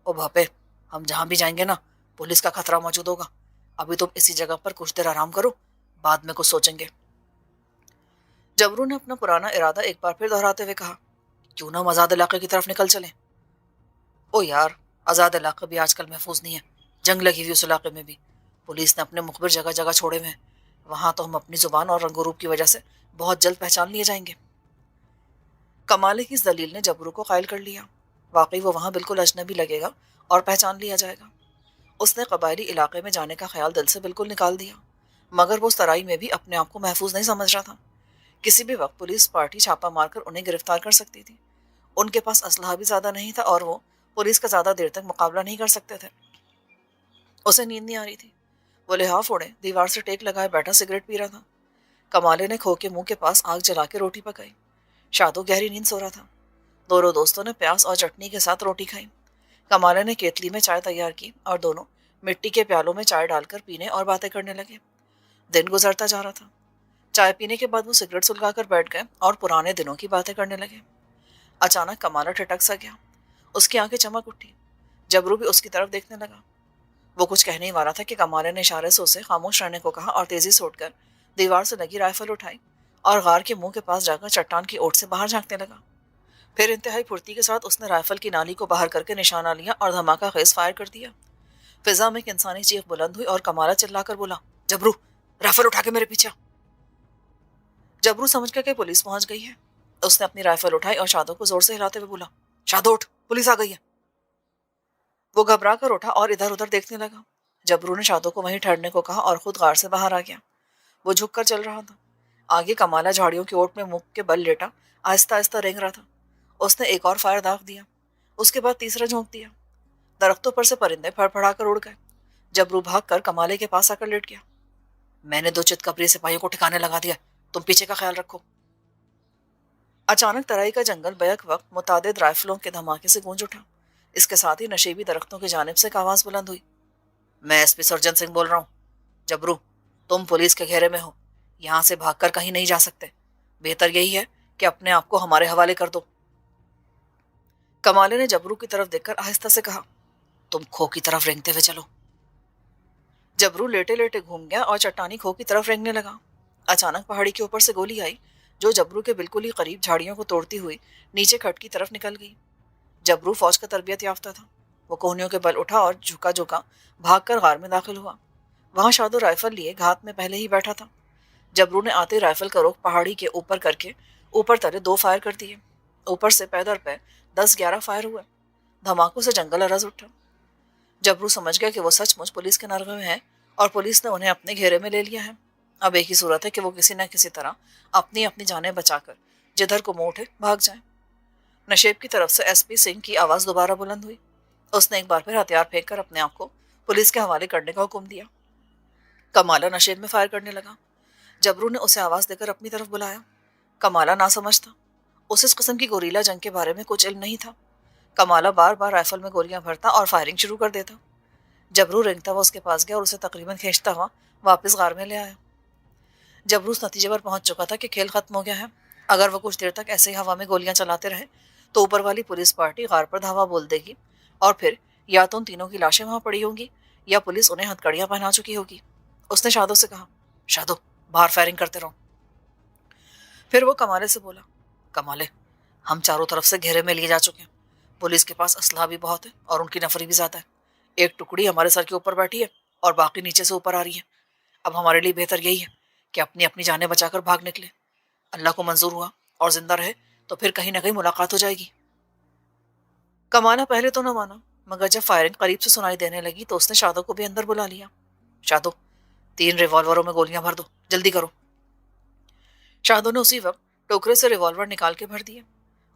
[SPEAKER 1] او بھاپے، ہم جہاں بھی جائیں گے نا، پولیس کا خطرہ موجود ہوگا۔ ابھی تم اسی جگہ پر کچھ دیر آرام کرو، بعد میں کچھ سوچیں گے۔ جبرو نے اپنا پرانا ارادہ ایک بار پھر دہراتے ہوئے کہا، کیوں نہ ہم آزاد علاقے کی طرف نکل چلیں؟ او یار، آزاد علاقہ بھی آج کل محفوظ نہیں ہے، جنگ لگی ہوئی اس علاقے میں بھی، پولیس نے اپنے مخبر جگہ جگہ چھوڑے ہوئے ہیں، وہاں تو ہم اپنی زبان اور رنگ و روپ کی وجہ سے بہت جلد پہچان لیے جائیں گے۔ کمالے کی اس دلیل نے جبرو کو قائل کر لیا۔ واقعی وہ وہاں بالکل اجنبی لگے گا اور پہچان لیا جائے گا۔ اس نے قبائلی علاقے میں جانے کا خیال دل سے بالکل نکال دیا، مگر وہ اس ترائی میں بھی اپنے آپ کو محفوظ نہیں سمجھ رہا تھا۔ کسی بھی وقت پولیس پارٹی چھاپا مار کر انہیں گرفتار کر سکتی تھی۔ ان کے پاس اسلحہ بھی زیادہ نہیں تھا اور وہ پولیس کا زیادہ دیر تک مقابلہ نہیں کر سکتے تھے۔ اسے نیند نہیں آ رہی تھی۔ وہ لحاف اوڑھے دیوار سے ٹیک لگائے بیٹھا سگریٹ پی رہا تھا۔ کمالے نے کھو کے منہ کے پاس آگ جلا کے روٹی پکائی۔ شادو گہری نیند سو رہا تھا۔ دونوں دوستوں نے پیاز اور چٹنی کے ساتھ روٹی کھائی۔ کمالے نے کیتلی میں چائے تیار کی اور دونوں مٹی کے پیالوں میں چائے ڈال کر پینے اور باتیں کرنے لگے۔ دن گزرتا جا رہا تھا۔ چائے پینے کے بعد وہ سگریٹ سلگا کر بیٹھ گئے اور پرانے دنوں کی باتیں کرنے لگے۔ اچانک کمالہ ٹھٹک سا گیا۔ اس کی آنکھیں چمک اٹھی۔ جبرو بھی اس کی طرف دیکھنے لگا۔ وہ کچھ کہنے ہی والا تھا کہ کمالے نے اشارے سے اسے خاموش رہنے کو کہا اور تیزی سے اٹھ کر دیوار سے لگی رائفل اٹھائی اور غار کے منہ کے پاس جا کر چٹان کی اوٹ سے باہر جھانکنے لگا۔ پھر انتہائی پھرتی کے ساتھ اس نے رائفل کی نالی کو باہر کر کے نشانہ لیا اور دھماکہ خیز فائر کر دیا۔ فضا میں ایک انسانی چیخ بلند ہوئی اور کمالہ چلا کر بولا، جبرو، رائفل اٹھا کے میرے پیچھے۔ جبرو سمجھ گیا کہ پولیس پہنچ گئی ہے۔ اس نے اپنی رائفل اٹھائی اور شادو کو زور سے ہلاتے ہوئے بولا، شادو اٹھ، پولیس آ گئی ہے۔ وہ گھبرا کر اٹھا اور ادھر ادھر دیکھنے لگا۔ جبرو نے شادو کو وہیں ٹھہرنے کو کہا اور خود غار سے باہر آ گیا۔ وہ جھک کر چل رہا تھا۔ آگے کمالہ جھاڑیوں کی اوٹ میں منہ کے بل لیٹا آہستہ آہستہ رینگ رہا تھا۔ اس نے ایک اور فائر داغ دیا، اس کے بعد تیسرا جھونک دیا۔ درختوں پر سے پرندے پھڑ پھڑا کر اڑ گئے۔ جبرو بھاگ کر کمالے کے پاس آ کر لیٹ گیا۔ میں نے 2 چتکبری سپاہیوں کو ٹھکانے لگا دیا، تم پیچھے کا خیال رکھو۔ اچانک ترائی کا جنگل بیک وقت متعدد رائفلوں کے دھماکے سے گونج اٹھا۔ اس کے ساتھ ہی نشیبی درختوں کی جانب سے ایک آواز بلند ہوئی، میں ایس پی سرجن سنگھ بول رہا ہوں۔ جبرو، تم پولیس کے گھیرے میں ہو، یہاں سے بھاگ کر کہیں نہیں جا سکتے، بہتر یہی ہے کہ اپنے آپ کو ہمارے حوالے کر دو۔ کمالے نے جبرو کی طرف دیکھ کر آہستہ سے کہا، تم کھو کی طرف رینگتے ہوئے چلو۔ جبرو لیٹے لیٹے گھوم گیا اور چٹانی کھو کی طرف رینگنے لگا۔ اچانک پہاڑی کے اوپر سے گولی آئی جو جبرو کے بالکل ہی قریب جھاڑیوں کو توڑتی ہوئی نیچے کھٹ کی طرف نکل گئی۔ جبرو فوج کا تربیت یافتہ تھا۔ وہ کوہنیوں کے بل اٹھا اور جھکا جھکا بھاگ کر غار میں داخل ہوا۔ وہاں شادو رائفل لیے گھات میں پہلے ہی بیٹھا تھا۔ جبرو نے آتے رائفل کا رخ پہاڑی کے اوپر کر کے اوپر تلے 2 فائر کر دیے۔ اوپر سے پے در پے 10-11 فائر ہوئے۔ دھماکوں سے جنگل ارج اٹھا۔ جبرو سمجھ گیا کہ وہ سچ مچ پولیس کے نرغے میں ہیں اور پولیس نے انہیں اپنے گھیرے میں لے لیا ہے۔ اب ایک ہی صورت ہے کہ وہ کسی نہ کسی طرح اپنی جانیں بچا کر جدھر کو منہ اٹھے بھاگ جائیں۔ نشیب کی طرف سے ایس پی سنگھ کی آواز دوبارہ بلند ہوئی۔ اس نے ایک بار پھر ہتھیار پھینک کر اپنے آپ کو پولیس کے حوالے کرنے کا حکم دیا۔ کمالہ نشیب میں فائر کرنے لگا۔ جبرو نے اسے آواز دے کر اپنی طرف بلایا۔ کمالہ ناسمجھ تھا۔ اسے اس قسم کی گوریلا جنگ کے بارے میں کچھ علم نہیں تھا۔ کمالہ بار بار رائفل میں گولیاں بھرتا اور فائرنگ شروع کر دیتا۔ جبرو رینگتا ہوا اس کے پاس گیا اور اسے تقریباً کھینچتا ہوا واپس غار میں لے آیا۔ جبرو اس نتیجے پر پہنچ چکا تھا کہ کھیل ختم ہو گیا ہے۔ اگر وہ کچھ دیر تک ایسے ہی ہوا میں گولیاں چلاتے رہے تو اوپر والی پولیس پارٹی غار پر دھاوا بول دے گی اور پھر یا تو ان تینوں کی لاشیں وہاں پڑی ہوں گی या पुलिस उन्हें हथकड़ियां पहना चुकी होगी। उसने शादो से कहा, शादो बाहर फायरिंग करते रहो। फिर वो कमाले से बोला, कमाले हम चारों तरफ से घेरे में लिए जा चुके हैं। पुलिस के पास असलाह भी बहुत है और उनकी नफरी भी ज्यादा है। एक टुकड़ी हमारे सर के ऊपर बैठी है और बाकी नीचे से ऊपर आ रही है। अब हमारे लिए बेहतर यही है कि अपनी अपनी जानें बचाकर भाग निकले। अल्लाह को मंजूर हुआ और जिंदा रहे तो फिर कहीं ना कहीं मुलाकात हो जाएगी। कमाना पहले तो न माना, मगर जब फायरिंग करीब से सुनाई देने लगी तो उसने शादो को भी अंदर बुला लिया। शादो 3 रिवॉल्वरों में गोलियां भर दो, जल्दी करो। शादो ने उसी वक्त टोकरे से रिवॉल्वर निकाल के भर दिए।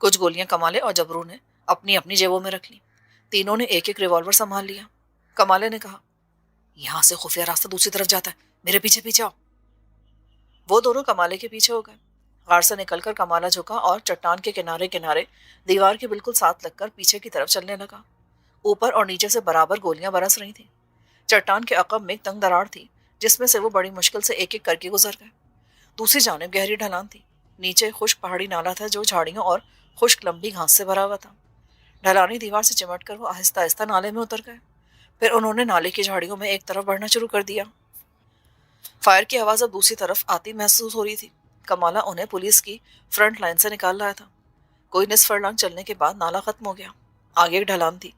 [SPEAKER 1] कुछ गोलियां कमाले और जबरू ने अपनी अपनी जेबों में रख ली। तीनों ने एक एक रिवॉल्वर संभाल लिया। कमाले ने कहा, यहां से खुफिया रास्ता दूसरी तरफ जाता है, मेरे पीछे पीछे आओ। वो दोनों कमाले के पीछे हो गए। गार से निकलकर कमाला झुका और चट्टान के किनारे किनारे दीवार के बिल्कुल साथ लगकर पीछे की तरफ चलने लगा। ऊपर और नीचे से बराबर गोलियां बरस रही थी। चट्टान के अकब में एक तंग दरार थी जिसमें से वो बड़ी मुश्किल से एक एक करके गुजर गए। दूसरी जानिब गहरी ढलान थी। नीचे खुश्क पहाड़ी नाला था जो झाड़ियों और खुश्क लंबी घास से भरा हुआ था। ढलानी दीवार से चिमट कर वो आहिस्ता आहिस्ता नाले में उतर गए। फिर उन्होंने नाले की झाड़ियों में एक तरफ बढ़ना शुरू कर दिया। फायर की आवाज अब दूसरी तरफ आती महसूस हो रही थी। कमाला उन्हें पुलिस की फ्रंट लाइन से निकाल रहा था। कोई निस्फ फरलांग चलने के बाद नाला खत्म हो गया। आगे एक ढलान थी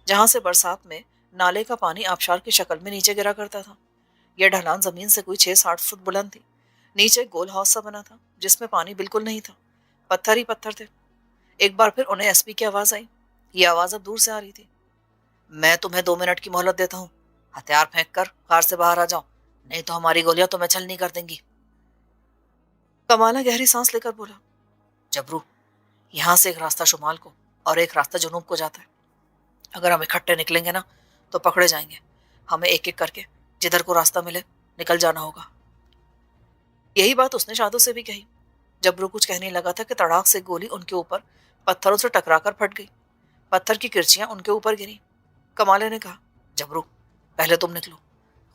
[SPEAKER 1] जहां से बरसात में नाले का पानी आबशार की शक्ल में नीचे गिरा करता था। यह ढलान जमीन से कोई 6-7 फुट बुलंद थी। नीचे एक गोल हाउस सा बना था जिसमें पानी बिल्कुल नहीं था, पत्थर ही पत्थर थे। एक बार फिर उन्हें एसपी की आवाज आई। ये आवाज अब दूर से आ रही थी। मैं तुम्हें 2 मिनट की मोहलत देता हूँ, हथियार फेंक कर कार से बाहर आ जाओ, नहीं तो हमारी गोलियां तुम्हें छलनी कर देंगी। कमाला गहरी सांस लेकर बोला, जबरू यहाँ से एक रास्ता शुमाल को और एक रास्ता जुनूब को जाता है। अगर हम इकट्ठे निकलेंगे ना तो पकड़े जाएंगे। हमें एक एक करके जिधर को रास्ता मिले निकल जाना होगा। यही बात उसने शादो से भी कही। जबरू कुछ कहने लगा था कि तड़ाक से गोली उनके ऊपर पत्थरों से टकराकर फट गई। पत्थर की किरचियां उनके ऊपर गिरी। कमाले ने कहा, जबरू पहले तुम निकलो,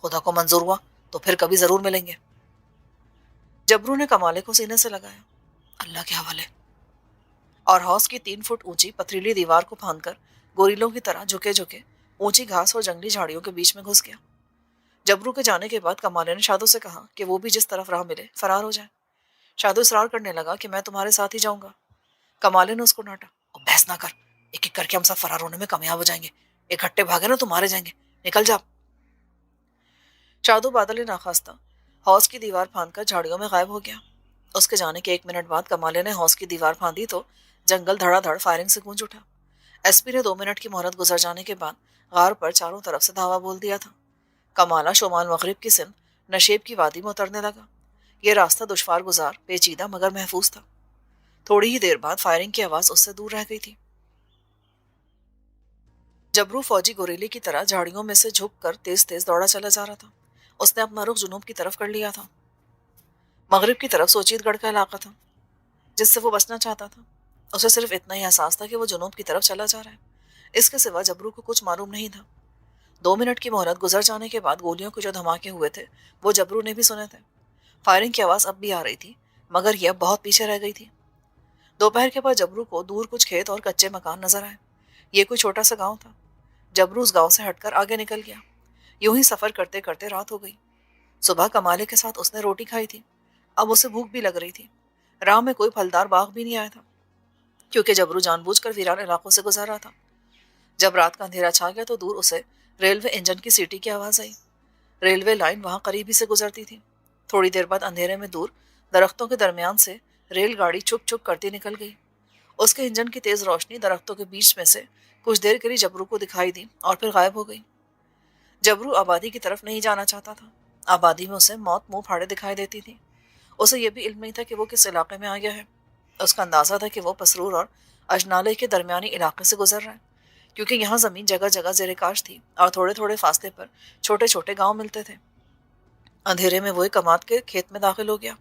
[SPEAKER 1] खुदा को मंजूर हुआ तो फिर कभी जरूर मिलेंगे। जबरू ने कमाले को सीने से लगाया, अल्लाह के हवाले, और हौस की 3 फुट ऊंची पथरीली दीवार को फांदकर गोरिल्लों की तरह झुके झुके ऊंची घास और जंगली झाड़ियों के बीच में घुस गया। जबरू के जाने के बाद कमाले ने शादो से कहा कि वो भी जिस तरफ राह मिले फरार हो जाए। शादो इसरार करने लगा कि मैं तुम्हारे साथ ही जाऊंगा। कमाले ने उसको डांटा, और बहस ना कर, एक एक करके हम सब फरार होने में कामयाब हो जाएंगे। इकट्ठे भागे ना तो मारे जाएंगे, निकल जा। शादो बादल नाखास्ता हौस की दीवार फांदकर झाड़ियों में गायब हो गया। उसके जाने के 1 मिनट बाद कमाले ने हौस की दीवार फांदी तो जंगल धड़ाधड़ फायरिंग से गूंज उठा। एसपी ने 2 मिनट की मोहलत गुजर जाने के बाद गार पर चारों तरफ से धावा बोल दिया था। कमाला शुमाल मगरिब की सिंध नशेब की वादी में उतरने लगा। यह रास्ता दुश्वार गुजार, पेचीदा मगर महफूज था। थोड़ी ही देर बाद फायरिंग की आवाज उससे दूर रह गई थी। जबरू फौजी गोरेले की तरह झाड़ियों में से झुक कर तेज तेज दौड़ा चला जा रहा था। उसने अपना रुख जुनूब की तरफ कर लिया था। मगरिब की तरफ सोचीदगढ़ का इलाका था जिससे वो बचना चाहता था। उसे सिर्फ इतना ही एहसास था कि वो जुनूब की तरफ चला जा रहा है। इसके सिवा जबरू को कुछ मालूम नहीं था। 2 मिनट की मोहलत गुजर जाने के बाद गोलियों के जो धमाके हुए थे वो जबरू ने भी सुने थे। फायरिंग की आवाज अब भी आ रही थी मगर यह बहुत पीछे रह गई थी। दोपहर के बाद जबरू को दूर कुछ खेत और कच्चे मकान नजर आए। ये कोई छोटा सा गांव था। जबरू उस गांव से हटकर आगे निकल गया। यूं ही सफर करते करते रात हो गई। सुबह कमाले के साथ उसने रोटी खाई थी। अब उसे भूख भी लग रही थी। राह में कोई फलदार बाग भी नहीं आया था क्योंकि जबरू जानबूझकर वीरान इलाकों से गुजर रहा था। जब रात का अंधेरा छा गया तो दूर उसे रेलवे इंजन की सीटी की आवाज आई। रेलवे लाइन वहां करीबी से गुजरती थी। थोड़ी देर बाद अंधेरे में दूर दरख्तों के दरमियान से रेलगाड़ी चुप चुप करती निकल गई। उसके इंजन की तेज रोशनी दरख्तों के बीच में से कुछ देर के लिए जबरू को दिखाई दी और फिर गायब हो गई। जबरू आबादी की तरफ नहीं जाना चाहता था। आबादी में उसे मौत मुंह फाड़े दिखाई देती थी। उसे यह भी इल्म नहीं था कि वो किस इलाके में आ गया है। उसका अंदाजा था कि वो पसरूर और अजनाले के दरमियानी इलाके से गुजर रहा है क्योंकि यहाँ जमीन जगह जगह जेरेकाश थी और थोड़े थोड़े फासले पर छोटे छोटे गांव मिलते थे। अंधेरे में वो एक कमाद के खेत में दाखिल हो गया।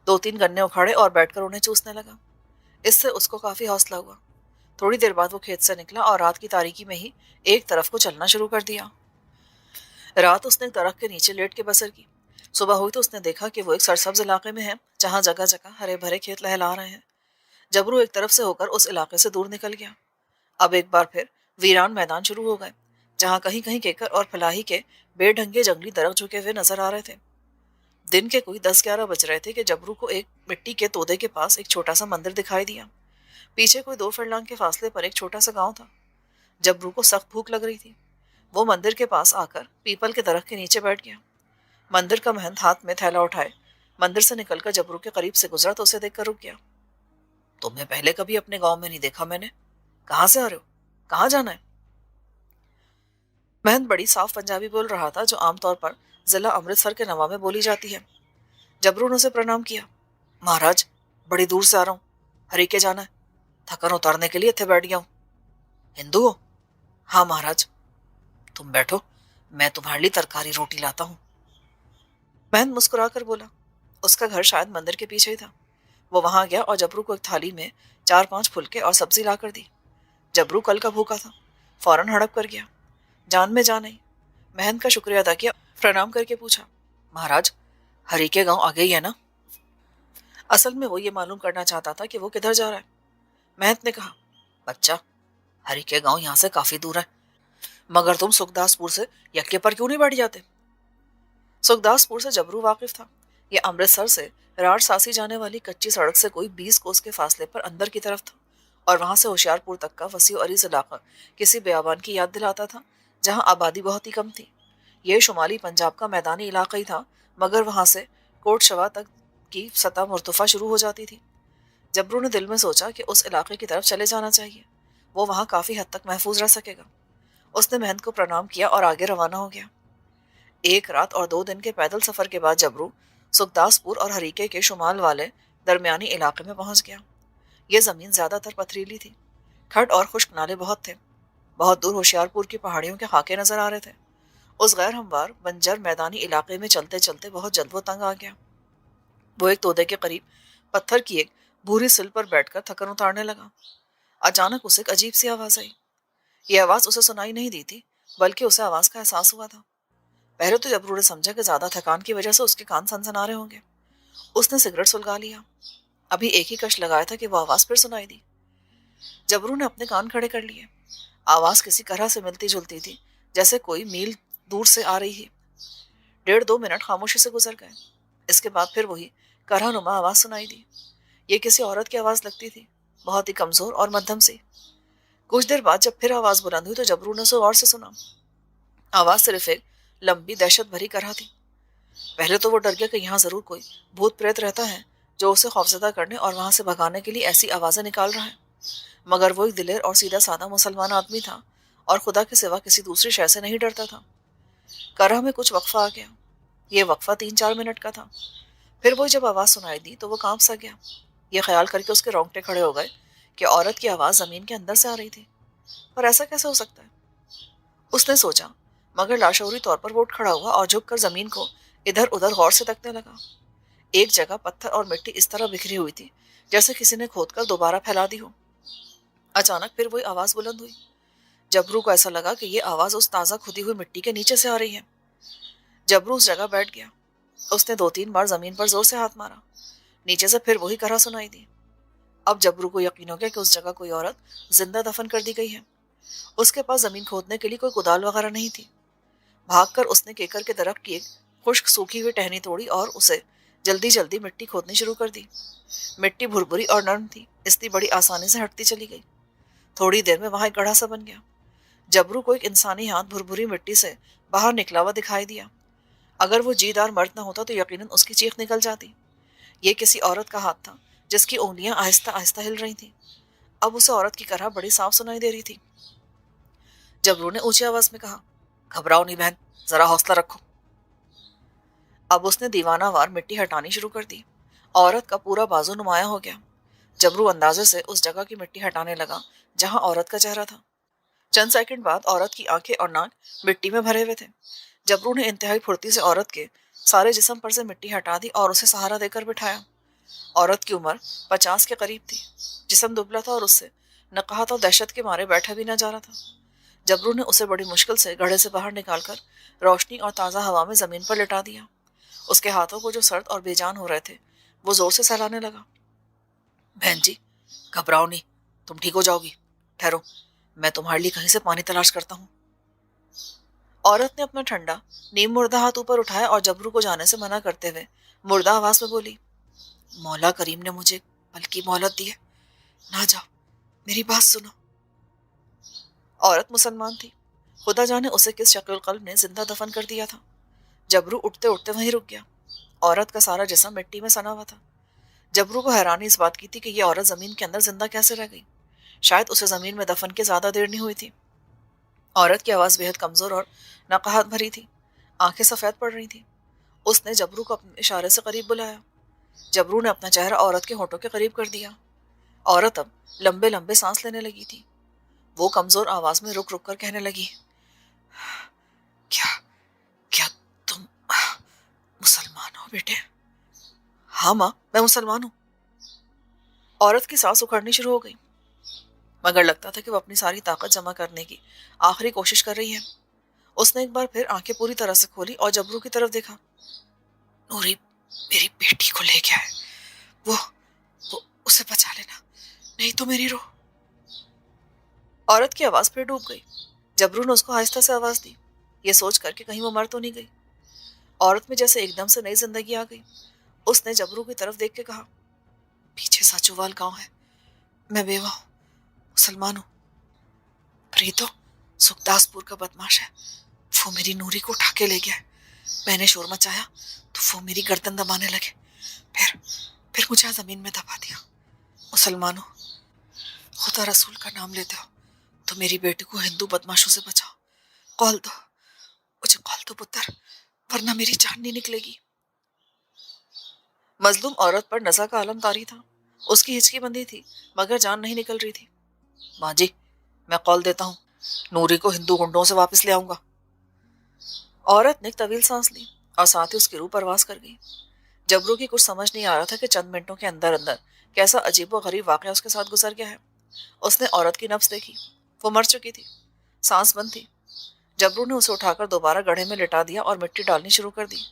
[SPEAKER 1] 2-3 गन्ने उखाड़े और बैठकर उन्हें चूसने लगा। इससे उसको काफी हौसला हुआ। थोड़ी देर बाद वो खेत से निकला और रात की तारीकी में ही एक तरफ को चलना शुरू कर दिया। रात उसने एक दरख्त के नीचे लेट के बसर की। सुबह हुई तो उसने देखा कि वो एक सरसब्ज इलाके में है जहाँ जगह जगह हरे भरे खेत लहला रहे हैं। जबरू एक तरफ से होकर उस इलाके से दूर निकल गया। अब एक बार फिर वीरान मैदान शुरू हो गए। जहाँ कहीं कहीं केकर और फलाही के बेढंगे जंगली दरख्त झुके हुए नजर आ रहे थे। दिन के कोई 10-11 बज रहे थे कि जबरू को एक मिट्टी के तोदे के पास एक छोटा सा मंदिर दिखाई दिया। पीछे कोई 2 फरलांग के फासले पर एक छोटा सा गांव था। जबरू को सख्त भूख लग रही थी। वो मंदिर के पास आकर पीपल के दरख्त के नीचे बैठ गया। मंदिर का महंत हाथ में थैला उठाए मंदिर से निकलकर जबरू के करीब से गुजरा तो उसे देखकर रुक गया। तुम्हें पहले कभी अपने गांव में नहीं देखा मैंने। कहाँ से आ रहे हो? कहाँ जाना है? महंत बड़ी साफ पंजाबी बोल रहा था, जो आमतौर पर जिला अमृतसर के नवा में बोली जाती है। जबरू ने उसे प्रणाम किया। महाराज, बड़ी दूर से आ रहा हूँ, हरीके जाना है, थकन उतारने के लिए इत्थे बैठ गया हूँ। हिंदू हो? हाँ महाराज। तुम बैठो, मैं तुम्हारे लिए तरकारी रोटी लाता हूँ। महंत मुस्कुरा कर बोला। उसका घर शायद मंदिर के पीछे ही था। वो वहां गया और जबरू को एक थाली में 4-5 फुलके और सब्जी लाकर दी। जबरू कल का भूखा था, फौरन हड़प कर गया। जान में जान आई। महंत का शुक्रिया अदा किया, प्रणाम करके पूछा, महाराज, हरीके गांव आगे ही है ना? असल में वो ये मालूम करना चाहता था कि वो किधर जा रहा है। महंत ने कहा, बच्चा, हरीके गांव यहाँ से काफी दूर है, मगर तुम सुखदासपुर से यक्के पर क्यों नहीं बैठ जाते? सुखदासपुर से जबरू वाकिफ था। ये अमृतसर से राजसासी जाने वाली कच्ची सड़क से कोई 20 कोस के फासले पर अंदर की तरफ था, और वहां से होशियारपुर तक का वसी अरीज इलाका किसी बयाबान की याद दिलाता था, जहां आबादी बहुत ही कम थी। ये शुमाली पंजाब का मैदानी इलाका ही था, मगर वहां से कोट शवा तक की सतह मुर्तफा शुरू हो जाती थी। जबरू ने दिल में सोचा कि उस इलाके की तरफ चले जाना चाहिए, वो वहां काफी हद तक महफूज रह सकेगा। उसने महंत को प्रणाम किया और आगे रवाना हो गया। 1 रात और 2 दिन के पैदल सफर के बाद जबरू सुखदासपुर और हरीके के शुमाल वाले दरमियानी इलाके में पहुंच गया। ये जमीन ज्यादातर पथरीली थी। खड़ और खुश्क नाले बहुत थे। बहुत दूर होशियारपुर की पहाड़ियों के खाके नजर आ रहे थे। उस गैर हमवार बंजर मैदानी इलाके में चलते चलते बहुत जल्द वो तंग आ गया। वो एक तोदे के करीब पत्थर की एक भूरी सिल पर बैठकर थकन उतारने लगा। अचानक उसे एक अजीब सी आवाज आई। ये आवाज उसे सुनाई नहीं दी थी, बल्कि उसे आवाज का एहसास हुआ था। पहले तो जबरू ने समझा कि ज्यादा थकान की वजह से उसके कान सनसना रहे होंगे। उसने सिगरेट सुलगा लिया। अभी एक ही कश लगाया था कि वो आवाज फिर सुनाई दी। जबरू ने अपने कान खड़े कर लिए। आवाज किसी तरह से मिलती जुलती थी, जैसे कोई मील दूर से आ रही है। 1.5-2 मिनट खामोशी से गुजर गए। इसके बाद फिर वही करहनुमा आवाज सुनाई दी। ये किसी औरत की आवाज लगती थी, बहुत ही कमजोर और मध्यम सी। कुछ देर बाद जब फिर आवाज बुलंद हुई तो जबरू ने उसे गौर से सुना। आवाज सिर्फ एक लंबी दहशत भरी करहा थी। पहले तो वो डर गया कि यहाँ जरूर कोई भूत प्रेत रहता है, जो उसे खौफजदा करने और वहां से भगाने के लिए ऐसी आवाजें निकाल रहा है। मगर वो एक दिलेर और सीधा साधा मुसलमान आदमी था, और खुदा के सिवा किसी दूसरी शय से नहीं डरता था। करह में कुछ वक्फा आ गया। ये वक्फा 3-4 मिनट का था। फिर वो जब आवाज सुनाई दी तो वो कांप सा गया। ये ख्याल करके उसके रोंगटे खड़े हो गए कि औरत की आवाज जमीन के अंदर से आ रही थी। पर ऐसा कैसे हो सकता है, उसने सोचा। मगर लाशौरी तौर पर वो उठ खड़ा हुआ और झुककर जमीन को इधर उधर गौर से तकने लगा। एक जगह पत्थर और मिट्टी इस तरह बिखरी हुई थी जैसे किसी ने खोदकर दोबारा फैला दी हो। अचानक फिर वही आवाज बुलंद हुई। जबरू को ऐसा लगा कि ये आवाज उस ताजा खुदी हुई मिट्टी के नीचे से आ रही है। जबरू उस जगह बैठ गया। उसने 2-3 बार जमीन पर जोर से हाथ मारा। नीचे से फिर वही करह सुनाई दी। अब जबरू को यकीन हो गया कि उस जगह कोई औरत जिंदा दफन कर दी गई है। उसके पास जमीन खोदने के लिए कोई कुदाल वगैरह नहीं थी। भागकर उसने केकर के दरख्त की एक खुश्क सूखी हुई टहनी तोड़ी और उसे जल्दी जल्दी मिट्टी खोदनी शुरू कर दी। मिट्टी भुरभुरी और नरम थी, इसलिए बड़ी आसानी से हटती चली गई। थोड़ी देर में वहां एक गड्ढा सा बन गया। जबरू को एक इंसानी हाथ भुरभुरी मिट्टी से बाहर निकला हुआ दिखाई दिया। अगर वो जीदार मर्द न होता तो यकीनन उसकी चीख निकल जाती। ये किसी औरत का हाथ था, जिसकी उंगलियां आहिस्ता आहिस्ता हिल रही थी। अब उसे औरत की करह बड़ी साफ सुनाई दे रही थी। जबरू ने ऊंची आवाज में कहा, घबराओ नहीं बहन, जरा हौसला रखो। अब उसने दीवानावार मिट्टी हटानी शुरू कर दी। औरत का पूरा बाजू नुमाया हो गया। जबरू अंदाजे से उस जगह की मिट्टी हटाने लगा जहां औरत का चेहरा था। चंद सेकंड बाद औरत की आंखें और नाक मिट्टी में भरे हुए थे। जबरू ने इंतहाई फुर्ती से औरत के सारे जिस्म पर से मिट्टी हटा दी और उसे सहारा देकर बिठाया। औरत की उम्र 50 के करीब थी। जिस्म दुबला था और उससे नकाहत और दहशत के मारे बैठा भी न जा रहा था। जबरू ने उसे बड़ी मुश्किल से गड्ढे से बाहर निकालकर रोशनी और ताज़ा हवा में जमीन पर लिटा दिया। उसके हाथों को जो सर्द और बेजान हो रहे थे, वो जोर से सहलाने लगा। बहन जी, घबराओ नहीं, तुम ठीक हो जाओगी। ठहरो, मैं तुम्हारे लिए कहीं से पानी तलाश करता हूँ। औरत ने अपना ठंडा नीम मुर्दा हाथ ऊपर उठाया और जबरू को जाने से मना करते हुए मुर्दा आवाज में बोली, मौला करीम ने मुझे पल की मोहलत दी है, ना जाओ, मेरी बात सुनो। औरत मुसलमान थी, खुदा जाने उसे किस शक्ल कल्ब ने जिंदा दफन कर दिया था। जबरू उठते उठते वहीं रुक गया। औरत का सारा जिस्म मिट्टी में सना हुआ था। जबरू को हैरानी इस बात की थी कि ये औरत जमीन के अंदर जिंदा कैसे रह गई। शायद उसे जमीन में दफन के ज्यादा देर नहीं हुई थी। औरत की आवाज बेहद कमजोर और नकाहत भरी थी, आंखें सफेद पड़ रही थी। उसने जबरू को अपने इशारे से करीब बुलाया। जबरू ने अपना चेहरा औरत के होठों के करीब कर दिया। औरत अब लंबे लंबे सांस लेने लगी थी। वो कमजोर आवाज में रुक रुक कर कहने लगी, क्या क्या तुम मुसलमान हो बेटे? हाँ माँ, मैं मुसलमान हूँ। औरत की सांस उखड़नी शुरू हो गई, मगर लगता था कि वो अपनी सारी ताकत जमा करने की आखिरी कोशिश कर रही है। उसने एक बार फिर आंखें पूरी तरह से खोली और जबरू की तरफ देखा। नूरी मेरी बेटी को ले गया है, वो उसे बचा लेना, नहीं तो मेरी रूह। औरत की आवाज फिर डूब गई। जबरू ने उसको आहिस्ता से आवाज दी, ये सोच कर कि कहीं वो मर तो नहीं गई। औरत में जैसे एकदम से नई जिंदगी आ गई। उसने जबरू की तरफ देख के कहा, पीछे साचोवाल गांव है, मैं बेवा हूँ, मुसलमान हूँ। प्रीतो सुखदासपुर का बदमाश है, वो मेरी नूरी को उठा के ले गया है। मैंने शोर मचाया तो वो मेरी गर्दन दबाने लगे, फिर मुझे जमीन में दबा दिया। मुसलमान हूँ, खुदा रसूल का नाम लेते हो तो मेरी बेटी को हिंदू बदमाशों से बचाओ। कॉल दो, मुझे कॉल दो पुत्र, वरना मेरी जान नहीं निकलेगी। मजलूम औरत पर नज़ा का आलम तारी था। उसकी हिचकी बंदी थी, मगर जान नहीं निकल रही थी। माँ जी, मैं कॉल देता हूँ, नूरी को हिंदू गुंडों से वापस ले आऊंगा। औरत ने एक तवील सांस ली और साथ ही उसकी रूह परवास कर गई। जबरू की कुछ समझ नहीं आ रहा था कि चंद मिनटों के अंदर अंदर कैसा अजीब व गरीब वाकया उसके साथ गुजर गया है। उसने औरत की नब्ज देखी, वो मर चुकी थी, सांस बंद थी। जबरू ने उसे उठाकर दोबारा गड्ढे में लिटा दिया और मिट्टी डालनी शुरू कर दी।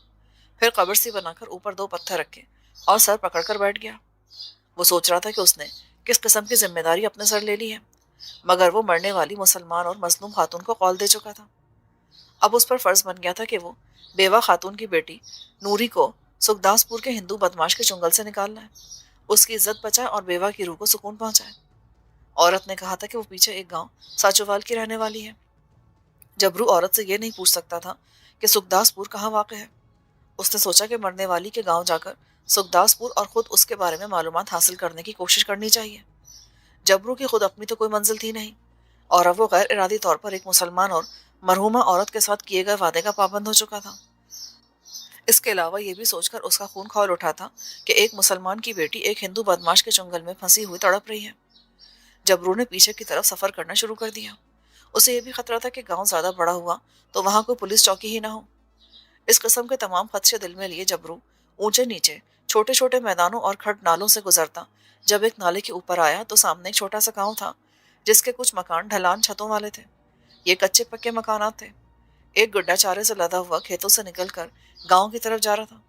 [SPEAKER 1] फिर कब्र सी बनाकर ऊपर 2 पत्थर रखे और सर पकड़कर बैठ गया। वो सोच रहा था कि उसने किस किस्म की जिम्मेदारी अपने सर ले ली है, मगर वो मरने वाली मुसलमान और मजलूम खातून को कॉल दे चुका था। अब उस पर फर्ज बन गया था कि वो बेवा खातून की बेटी नूरी को सुखदासपुर के हिंदू बदमाश के चुंगल से निकालना है, उसकी इज्जत बचाए और बेवा की रूह को सुकून पहुंचाए। औरत ने कहा था कि वो पीछे एक गांव साचोवाल की रहने वाली है। जबरू औरत से ये नहीं पूछ सकता था कि सुखदासपुर कहाँ वाक़ है। उसने सोचा कि मरने वाली के गांव जाकर सुखदासपुर और खुद उसके बारे में मालूमात हासिल करने की कोशिश करनी चाहिए। जबरू की खुद अपनी तो कोई मंजिल थी नहीं, और अब वो गैर इरादी तौर पर एक मुसलमान और मरहूमा औरत के साथ किए गए वादे का पाबंद हो चुका था। इसके अलावा ये भी सोचकर उसका खून खौल उठा था कि एक मुसलमान की बेटी एक हिंदू बदमाश के चुंगल में फंसी हुई तड़प रही है। जबरू ने पीछे की तरफ सफर करना शुरू कर दिया। उसे यह भी खतरा था कि गांव ज्यादा बड़ा हुआ तो वहां कोई पुलिस चौकी ही ना हो। इस किस्म के तमाम खदशे दिल में लिए जबरू ऊंचे नीचे छोटे छोटे मैदानों और खड़ नालों से गुजरता जब एक नाले के ऊपर आया तो सामने एक छोटा सा गांव था, जिसके कुछ मकान ढलान छतों वाले थे। ये कच्चे पक्के मकानात थे। एक गुड्डा चारे से लदा हुआ खेतों से निकलकर गांव की तरफ जा रहा था।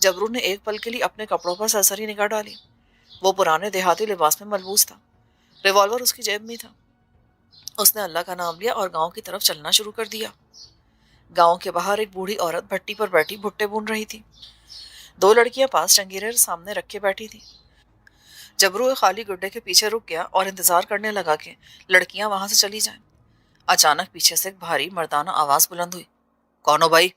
[SPEAKER 1] जबरू ने एक पल के लिए अपने कपड़ों पर सरसरी निगाह डाली। वो पुराने देहाती लिबास में मलबूस था, रिवॉल्वर उसकी जेब में था। उसने अल्लाह का नाम लिया और गांव की तरफ चलना शुरू कर दिया। गांव के बाहर एक बूढ़ी औरत भट्टी पर बैठी भुट्टे भून रही थी। 2 लड़कियां पास जंजीरें सामने रखे बैठी थी। जबरू एक खाली गुड्डे के पीछे रुक गया और इंतजार करने लगा कि लड़कियां वहां से चली जाएं। अचानक पीछे से एक भारी मर्दाना आवाज बुलंद हुई, कौन हो भाई?